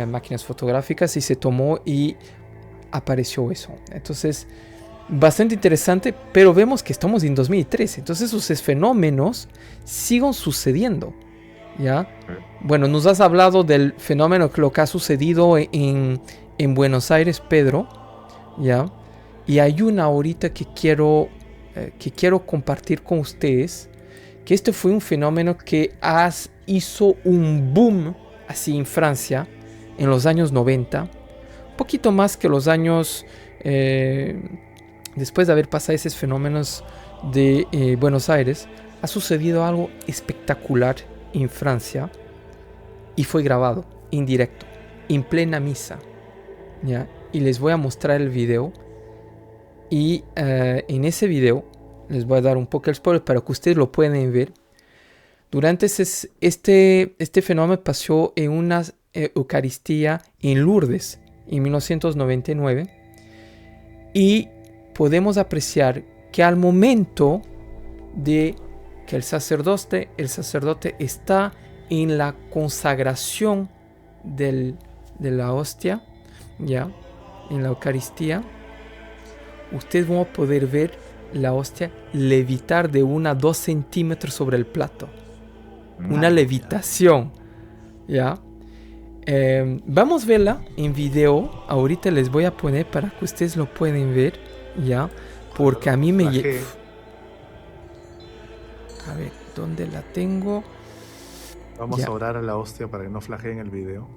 máquinas fotográficas, y se tomó y apareció eso. Entonces, bastante interesante, pero vemos que estamos en 2013. Entonces esos fenómenos siguen sucediendo, ¿ya? Bueno, nos has hablado del fenómeno, lo que ha sucedido en Buenos Aires, Pedro, ¿ya? Y hay una ahorita que quiero compartir con ustedes, que este fue un fenómeno que hizo un boom así en Francia en los años 90, un poquito más que los años después de haber pasado esos fenómenos de Buenos Aires. Ha sucedido algo espectacular en Francia, y fue grabado en directo, en plena misa, ¿ya? Y les voy a mostrar el video, y en ese video les voy a dar un poco el spoiler para que ustedes lo puedan ver. Durante este fenómeno pasó en una Eucaristía en Lourdes en 1999, y podemos apreciar que al momento de que el sacerdote está en la consagración de la hostia, ya, en la Eucaristía, ustedes van a poder ver la hostia levitar de 1 a 2 centímetros sobre el plato. Una levitación, ¿ya? Vamos a verla en video. Ahorita les voy a poner para que ustedes lo puedan ver, ¿ya? Porque a mí me... A ver, ¿dónde la tengo? Vamos a orar a la hostia para que no flageen el video.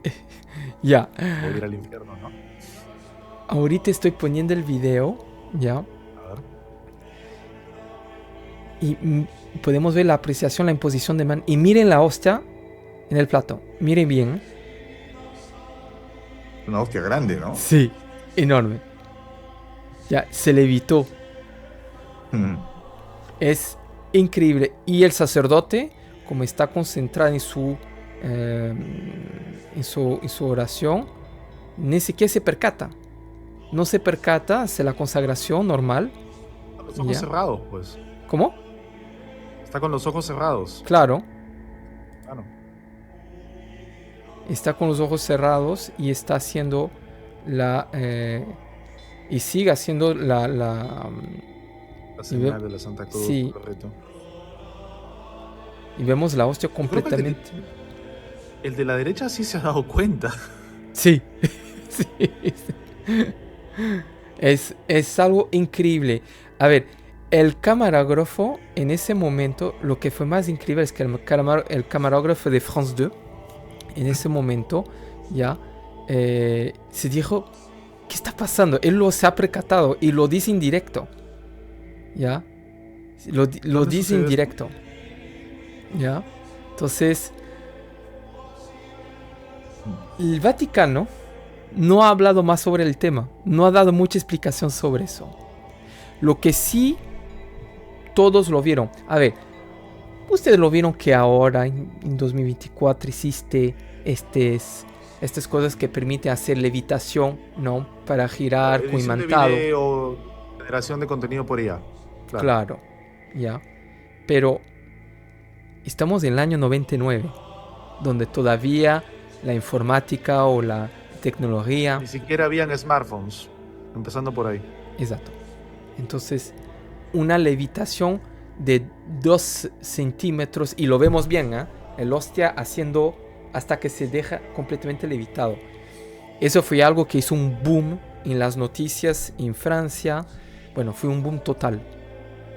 Ya. O ir al infierno, ¿no? Ahorita estoy poniendo el video, ¿ya? A ver. Y podemos ver la apreciación, la imposición de mano. Y miren la hostia en el plato. Miren bien. Una hostia grande, ¿no? Sí, enorme. Ya, se levitó. Es increíble. Y el sacerdote, como está concentrado en su oración, ni siquiera se percata. No se percata, hace la consagración normal. Con los ojos cerrados, pues. ¿Cómo? Está con los ojos cerrados. Claro. Claro. Está con los ojos cerrados y está haciendo y sigue haciendo la señal de la Santa Cruz. Sí. Correcto. Y vemos la hostia completamente. El de la derecha sí se ha dado cuenta. Sí. Sí. Es algo increíble. A ver, el camarógrafo en ese momento, lo que fue más increíble es que el camarógrafo de France 2 en ese momento ya se dijo, ¿qué está pasando? Él se ha percatado y lo dice en directo. ¿Ya? Lo dice en directo. ¿Ya? Entonces, el Vaticano no ha hablado más sobre el tema. No ha dado mucha explicación sobre eso. Lo que sí todos lo vieron. A ver, ustedes lo vieron que ahora en 2024 existe estas cosas que permiten hacer levitación, ¿no? Para girar con imantado. O generación de contenido por IA. Claro, ya. Pero estamos en el año 99, donde todavía la informática o la tecnología... Ni siquiera habían smartphones, empezando por ahí. Exacto. Entonces, una levitación de 2 centímetros, y lo vemos bien, ¿eh? El hostia haciendo hasta que se deja completamente levitado. Eso fue algo que hizo un boom en las noticias en Francia. Bueno, fue un boom total.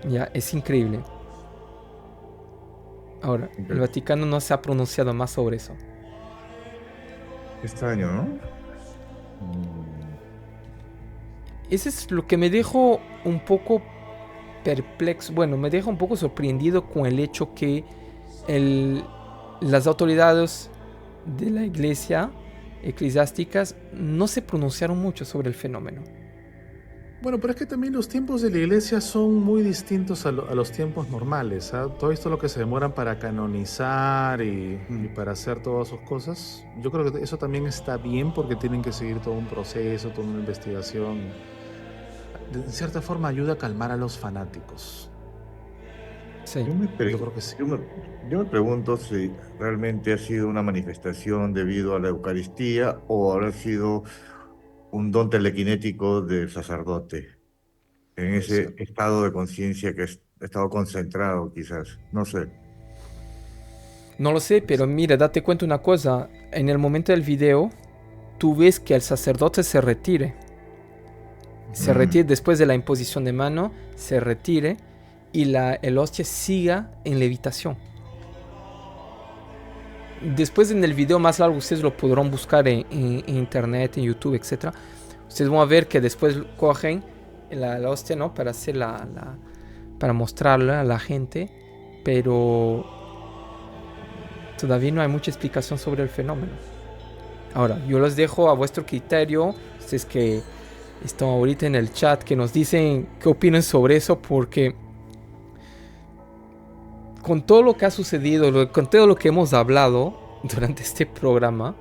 Ya, es increíble. Ahora, el Vaticano no se ha pronunciado más sobre eso. Extraño, ¿no? Eso es lo que me dejó un poco perplexo. Bueno, me deja un poco sorprendido con el hecho que las autoridades de la iglesia eclesiásticas no se pronunciaron mucho sobre el fenómeno. Bueno, pero es que también los tiempos de la iglesia son muy distintos a los tiempos normales. ¿Eh? Todo esto lo que se demoran para canonizar y para hacer todas sus cosas. Yo creo que eso también está bien porque tienen que seguir todo un proceso, toda una investigación. De cierta forma ayuda a calmar a los fanáticos. Sí. Yo creo que sí. Yo me pregunto si realmente ha sido una manifestación debido a la Eucaristía o habrá sido un don telequinético del sacerdote en ese estado de conciencia que ha estado concentrado, quizás. No sé. No lo sé, pero mira, date cuenta una cosa. En el momento del video, tú ves que el sacerdote se retire. Se retire después de la imposición de mano, se retire y el hostia siga en levitación. Después en el video más largo ustedes lo podrán buscar en internet, en YouTube, etc. Ustedes van a ver que después cogen la hostia, ¿no? Para hacer para mostrarla a la gente, pero todavía no hay mucha explicación sobre el fenómeno. Ahora, yo los dejo a vuestro criterio. Ustedes que están ahorita en el chat, que nos dicen qué opinan sobre eso, porque con todo lo que ha sucedido, con todo lo que hemos hablado durante este programa,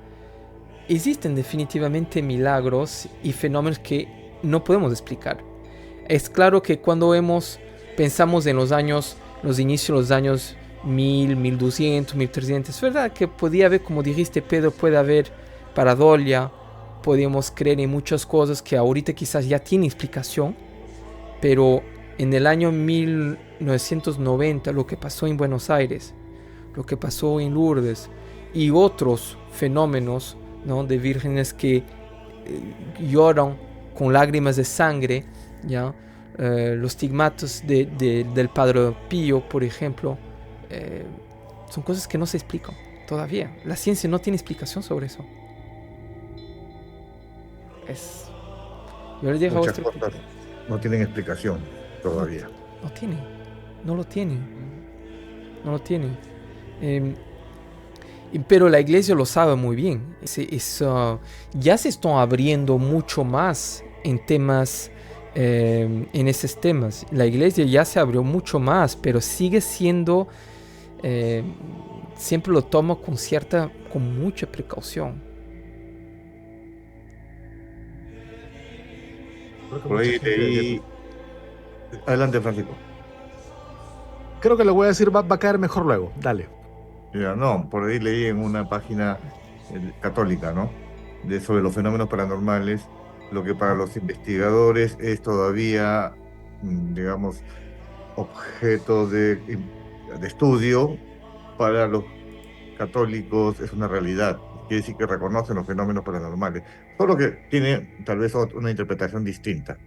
existen definitivamente milagros y fenómenos que no podemos explicar. Es claro que cuando pensamos en los inicios de los años 1000, 1200, 1300, es verdad que podía haber, como dijiste Pedro, puede haber paradolia, podemos creer en muchas cosas que ahorita quizás ya tienen explicación, Pero en el año 1990, lo que pasó en Buenos Aires, lo que pasó en Lourdes y otros fenómenos, ¿no?, de vírgenes que lloran con lágrimas de sangre, ¿ya? Los stigmatos del Padre Pío, por ejemplo, son cosas que no se explican todavía. La ciencia no tiene explicación sobre eso. Yo les dejo Muchas cosas no tienen explicación todavía. No lo tiene. Pero la iglesia lo sabe muy bien. Ya se están abriendo mucho más en temas, en esos temas. La iglesia ya se abrió mucho más, pero sigue siendo, siempre lo toma con mucha precaución. Por ahí leí... Adelante, Francisco. Creo que le voy a decir, va a caer mejor luego. Dale. Ya, no, por ahí leí en una página católica, ¿no? Sobre los fenómenos paranormales, lo que para los investigadores es todavía, digamos, objeto de estudio, para los católicos es una realidad. Quiere decir que reconocen los fenómenos paranormales. Solo que tiene tal vez una interpretación distinta,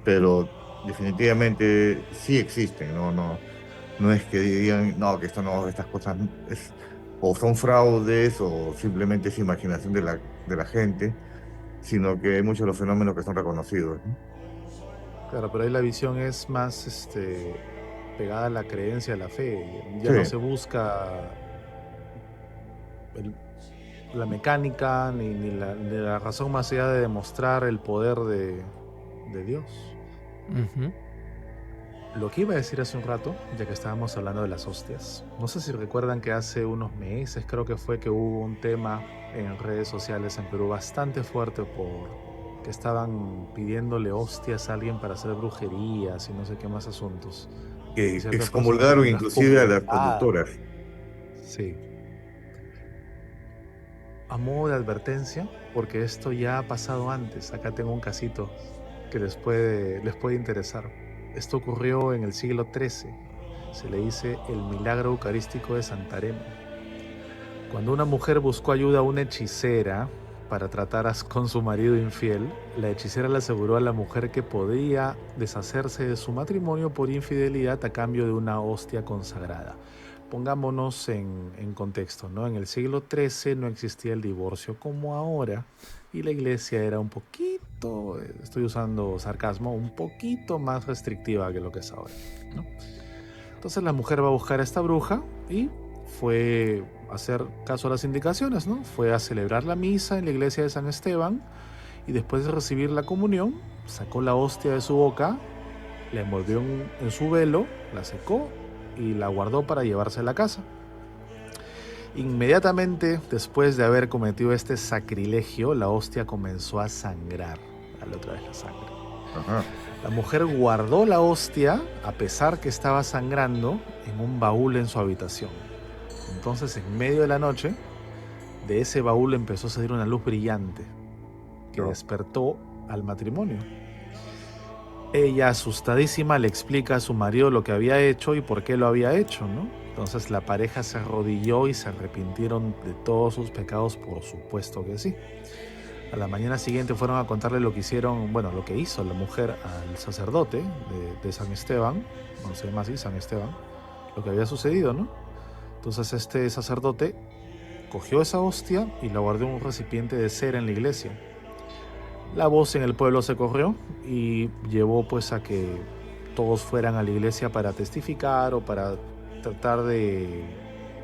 pero definitivamente sí existen, no es que digan, no, que esto no, estas cosas o son fraudes o simplemente es imaginación de la gente, sino que hay muchos de los fenómenos que son reconocidos, ¿no? Claro, pero ahí la visión es más pegada a la creencia, a la fe. Ya Sí. no se busca la mecánica ni la razón más allá de demostrar el poder de Dios. Uh-huh. Lo que iba a decir hace un rato, ya que estábamos hablando de las hostias, no sé si recuerdan que hace unos meses creo que fue que hubo un tema en redes sociales en Perú bastante fuerte por que estaban pidiéndole hostias a alguien para hacer brujerías y no sé qué más asuntos. Que excomulgaron inclusive a las conductoras. Sí. A modo de advertencia, porque esto ya ha pasado antes, acá tengo un casito que les puede interesar. Esto ocurrió en el siglo XIII, se le dice el milagro eucarístico de Santarém. Cuando una mujer buscó ayuda a una hechicera para tratar con su marido infiel, la hechicera le aseguró a la mujer que podía deshacerse de su matrimonio por infidelidad a cambio de una hostia consagrada. Pongámonos en contexto, ¿no? En el siglo XIII no existía el divorcio como ahora y la iglesia era un poquito, estoy usando sarcasmo, un poquito más restrictiva que lo que es ahora, ¿no? Entonces la mujer va a buscar a esta bruja y fue a hacer caso a las indicaciones, ¿no? Fue a celebrar la misa en la iglesia de San Esteban y después de recibir la comunión sacó la hostia de su boca, la envolvió en su velo, la secó y la guardó para llevarse a la casa. Inmediatamente después de haber cometido este sacrilegio, la hostia comenzó a sangrar. Dale otra vez la sangre. Ajá. La mujer guardó la hostia, a pesar que estaba sangrando, en un baúl en su habitación. Entonces, en medio de la noche, de ese baúl empezó a salir una luz brillante que despertó al matrimonio. Ella, asustadísima, le explica a su marido lo que había hecho y por qué lo había hecho, ¿no? Entonces la pareja se arrodilló y se arrepintieron de todos sus pecados, por supuesto que sí. A la mañana siguiente fueron a contarle lo que hicieron, bueno, lo que hizo la mujer al sacerdote de San Esteban, no se llama así, San Esteban, lo que había sucedido, ¿no? Entonces este sacerdote cogió esa hostia y la guardó en un recipiente de cera en la iglesia. La voz en el pueblo se corrió y llevó pues a que todos fueran a la iglesia para testificar o para tratar de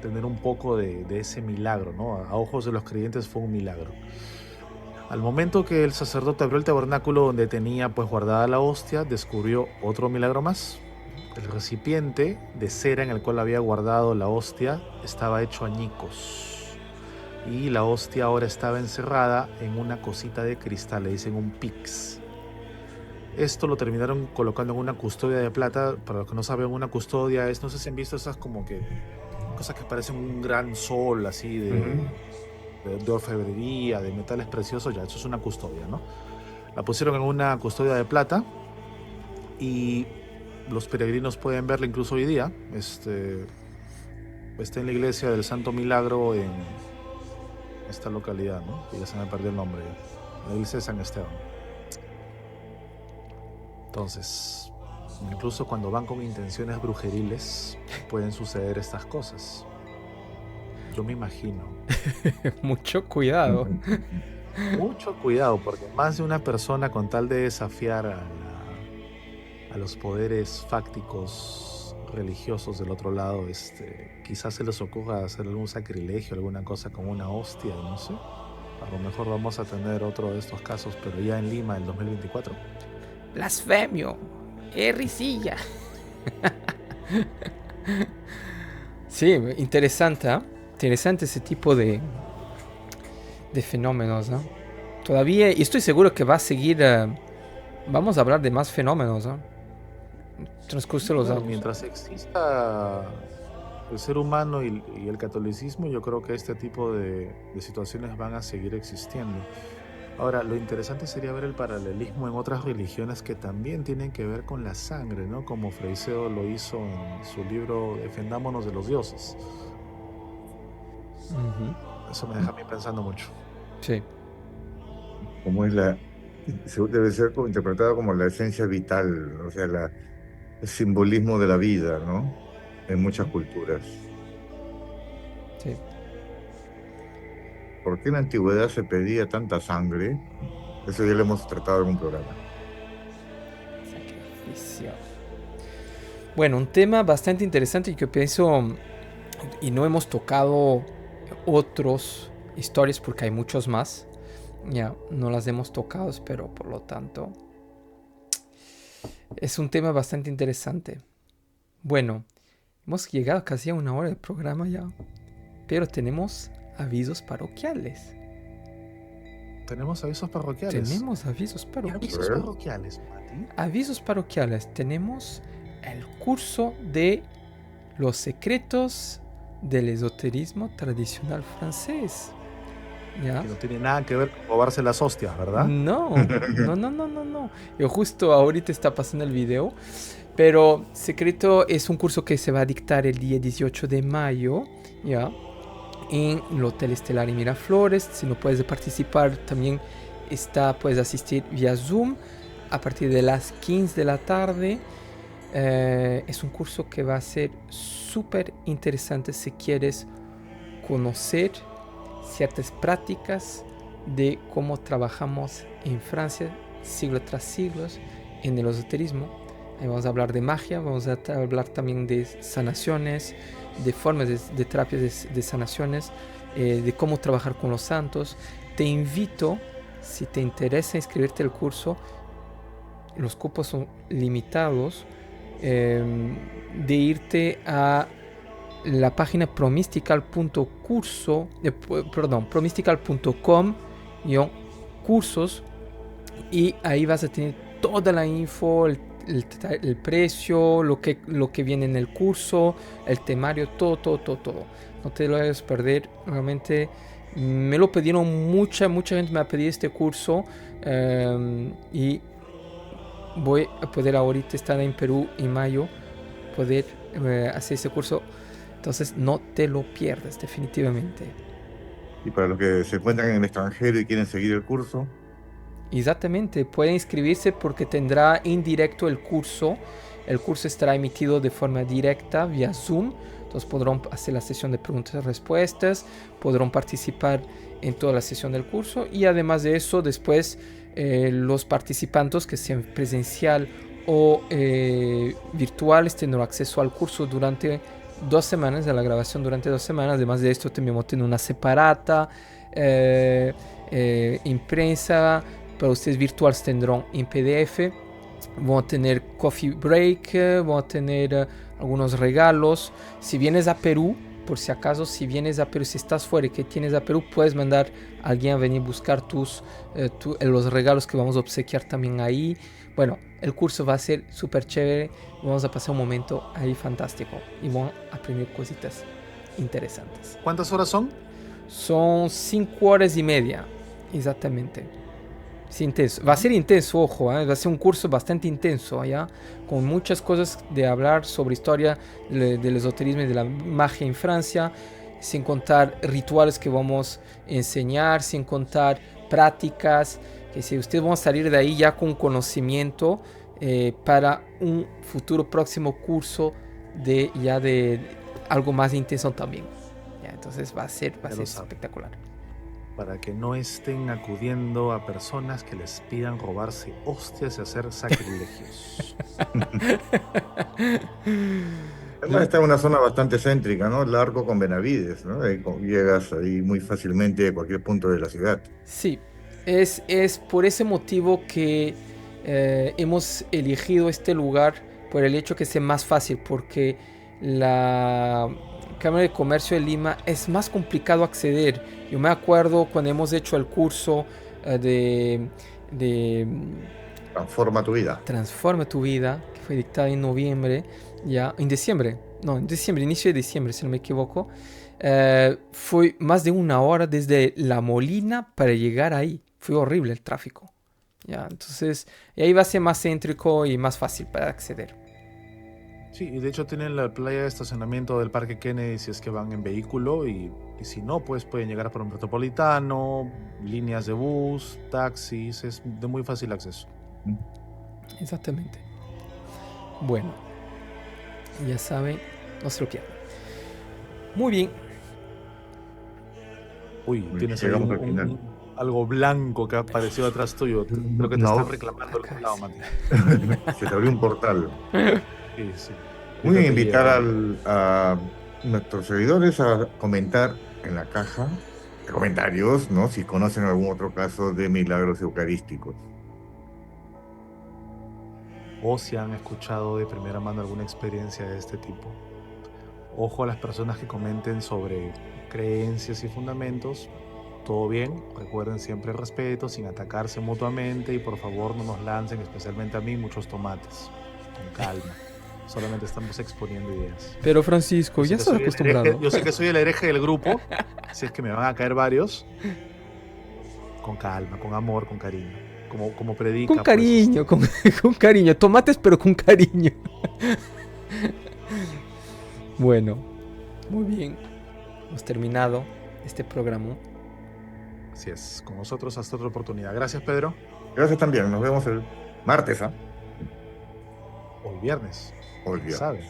tener un poco de ese milagro, ¿no? A ojos de los creyentes fue un milagro. Al momento que el sacerdote abrió el tabernáculo donde tenía pues guardada la hostia, descubrió otro milagro más. El recipiente de cera en el cual había guardado la hostia estaba hecho añicos. Y la hostia ahora estaba encerrada en una cosita de cristal, le dicen un pix. Esto lo terminaron colocando en una custodia de plata. Para los que no saben, una custodia es, no sé si han visto esas como que cosas que parecen un gran sol así de orfebrería, de metales preciosos. Ya, eso es una custodia, ¿no? La pusieron en una custodia de plata y los peregrinos pueden verla incluso hoy día. Está en la iglesia del Santo Milagro en esta localidad, ¿no? Que ya se me perdió el nombre ya. La iglesia de San Esteban. Entonces, incluso cuando van con intenciones brujeriles, pueden suceder estas cosas. Yo me imagino. Mucho cuidado. Mucho cuidado, porque más de una persona, con tal de desafiar a los poderes fácticos religiosos del otro lado, quizás se les ocurra hacer algún sacrilegio, alguna cosa con una hostia, no sé. A lo mejor vamos a tener otro de estos casos, pero ya en Lima, en 2024. Blasfemio, risilla. Sí, interesante, ¿eh? Interesante ese tipo de fenómenos, ¿no? Todavía, y estoy seguro que va a seguir. Vamos a hablar de más fenómenos, ¿no? Transcurso de los años. Mientras exista el ser humano y el catolicismo, yo creo que este tipo de situaciones van a seguir existiendo. Ahora, lo interesante sería ver el paralelismo en otras religiones que también tienen que ver con la sangre, ¿no? Como Freixedo lo hizo en su libro Defendámonos de los dioses. Eso me deja a mí pensando mucho. Sí. Como debe ser interpretado como la esencia vital, o sea, el simbolismo de la vida, ¿no? En muchas culturas. Sí. ¿Por qué en la antigüedad se pedía tanta sangre? Eso ya lo hemos tratado en un programa. Sacrificio. Bueno, un tema bastante interesante y que pienso, y no hemos tocado otras historias porque hay muchos más. Ya, no las hemos tocado, pero por lo tanto es un tema bastante interesante. Bueno, hemos llegado casi a 1 hora de programa ya, pero tenemos avisos parroquiales. ¿Tenemos avisos parroquiales? Tenemos avisos parroquiales. ¿Avisos parroquiales, Mati? Avisos parroquiales. Tenemos el curso de los secretos del esoterismo tradicional francés. ¿Ya? Que no tiene nada que ver con robarse las hostias, ¿verdad? No. Yo justo ahorita está pasando el video. Pero Secreto es un curso que se va a dictar el día 18 de mayo, ¿ya? En el Hotel Estelar y Miraflores. Si no puedes participar, también puedes asistir vía Zoom a partir de las 15 de la tarde. Es un curso que va a ser súper interesante si quieres conocer ciertas prácticas de cómo trabajamos en Francia siglo tras siglos en el esoterismo. Ahí vamos a hablar de magia, vamos a hablar también de sanaciones, de formas de terapias de sanaciones, de cómo trabajar con los santos. Te invito, si te interesa inscribirte al curso, los cupos son limitados, de irte a la página promystical.com/cursos, y ahí vas a tener toda la info, el precio, lo que viene en el curso, el temario, todo. No te lo vayas a perder. Realmente me lo pidieron, mucha gente me ha pedido este curso, y voy a poder ahorita estar en Perú en mayo, poder hacer ese curso. Entonces no te lo pierdas definitivamente. Y para los que se encuentran en el extranjero y quieren seguir el curso. Exactamente, pueden inscribirse porque tendrá en directo el curso. El curso estará emitido de forma directa vía Zoom. Entonces podrán hacer la sesión de preguntas y respuestas, podrán participar en toda la sesión del curso, y además de eso, después los participantes que sean presencial o virtuales tendrán acceso al curso durante 2 semanas, a la grabación durante 2 semanas. Además de esto, también vamos a tener una separata impresa. Para ustedes virtuales tendrán en PDF. Vamos a tener coffee break, vamos a tener algunos regalos. Si vienes a Perú, por si acaso, si estás fuera y que tienes a Perú, puedes mandar a alguien a venir a buscar los regalos que vamos a obsequiar también ahí. Bueno, el curso va a ser súper chévere. Vamos a pasar un momento ahí fantástico y vamos a aprender cositas interesantes. ¿Cuántas horas son? Son 5 horas y media, exactamente. Es intenso. Va a ser intenso, ojo, va a ser un curso bastante intenso allá, con muchas cosas de hablar sobre historia del esoterismo y de la magia en Francia, sin contar rituales que vamos a enseñar, sin contar prácticas, que si ustedes van a salir de ahí ya con conocimiento para un futuro próximo curso de algo más intenso también. Ya, entonces va a ser espectacular. Para que no estén acudiendo a personas que les pidan robarse hostias y hacer sacrilegios. Además está en una zona bastante céntrica, ¿no? Largo con Benavides, ¿no? Llegas ahí muy fácilmente de cualquier punto de la ciudad. Sí, es por ese motivo que hemos elegido este lugar, por el hecho que sea más fácil, porque la Cámara de Comercio de Lima es más complicado acceder. Yo me acuerdo cuando hemos hecho el curso de Transforma tu vida. Transforma tu vida, que fue dictado en noviembre, ya en diciembre, inicio de diciembre, si no me equivoco. Fue más de 1 hora desde La Molina para llegar ahí. Fue horrible el tráfico. Ya, entonces, y ahí va a ser más céntrico y más fácil para acceder. Sí, y de hecho tienen la playa de estacionamiento del Parque Kennedy si es que van en vehículo y si no, pues pueden llegar por un metropolitano, líneas de bus, taxis, es de muy fácil acceso. Exactamente. Bueno, ya saben, no se lo pierdan. Muy bien. Uy, tienes ahí algo blanco que ha aparecido atrás tuyo. Creo que te están reclamando el lado, Mati. Se te abrió un portal. Sí, sí. Voy a invitar a nuestros seguidores a comentar en la caja de comentarios, ¿no? Si conocen algún otro caso de milagros eucarísticos. O si han escuchado de primera mano alguna experiencia de este tipo. Ojo a las personas que comenten sobre creencias y fundamentos. Todo bien, recuerden siempre el respeto, sin atacarse mutuamente y por favor no nos lancen, especialmente a mí, muchos tomates. Con calma. Solamente estamos exponiendo ideas. Pero Francisco, ya estás acostumbrado. Yo sé que soy el hereje del grupo, si es que me van a caer varios. Con calma, con amor, con cariño. Como predica. Con cariño, pues. con cariño. Tomates, pero con cariño. Bueno, muy bien. Hemos terminado este programa. Así es, con nosotros hasta otra oportunidad. Gracias, Pedro. Gracias también. Nos vemos el martes, ¿ah? O el viernes. O el viernes. ¿Sabes?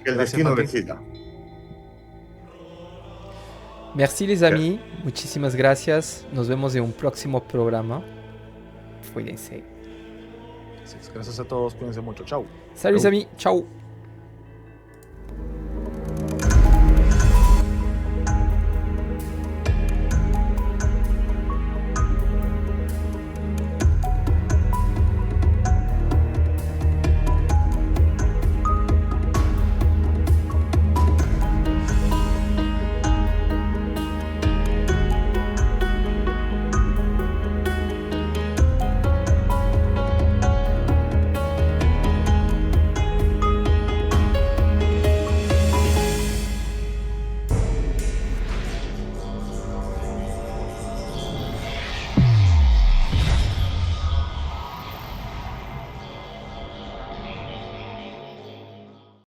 El destino decida. Merci les amis, muchísimas gracias. Nos vemos en un próximo programa. Cuídense. Gracias a todos, cuídense mucho. Chau. Salut les amis, ciao.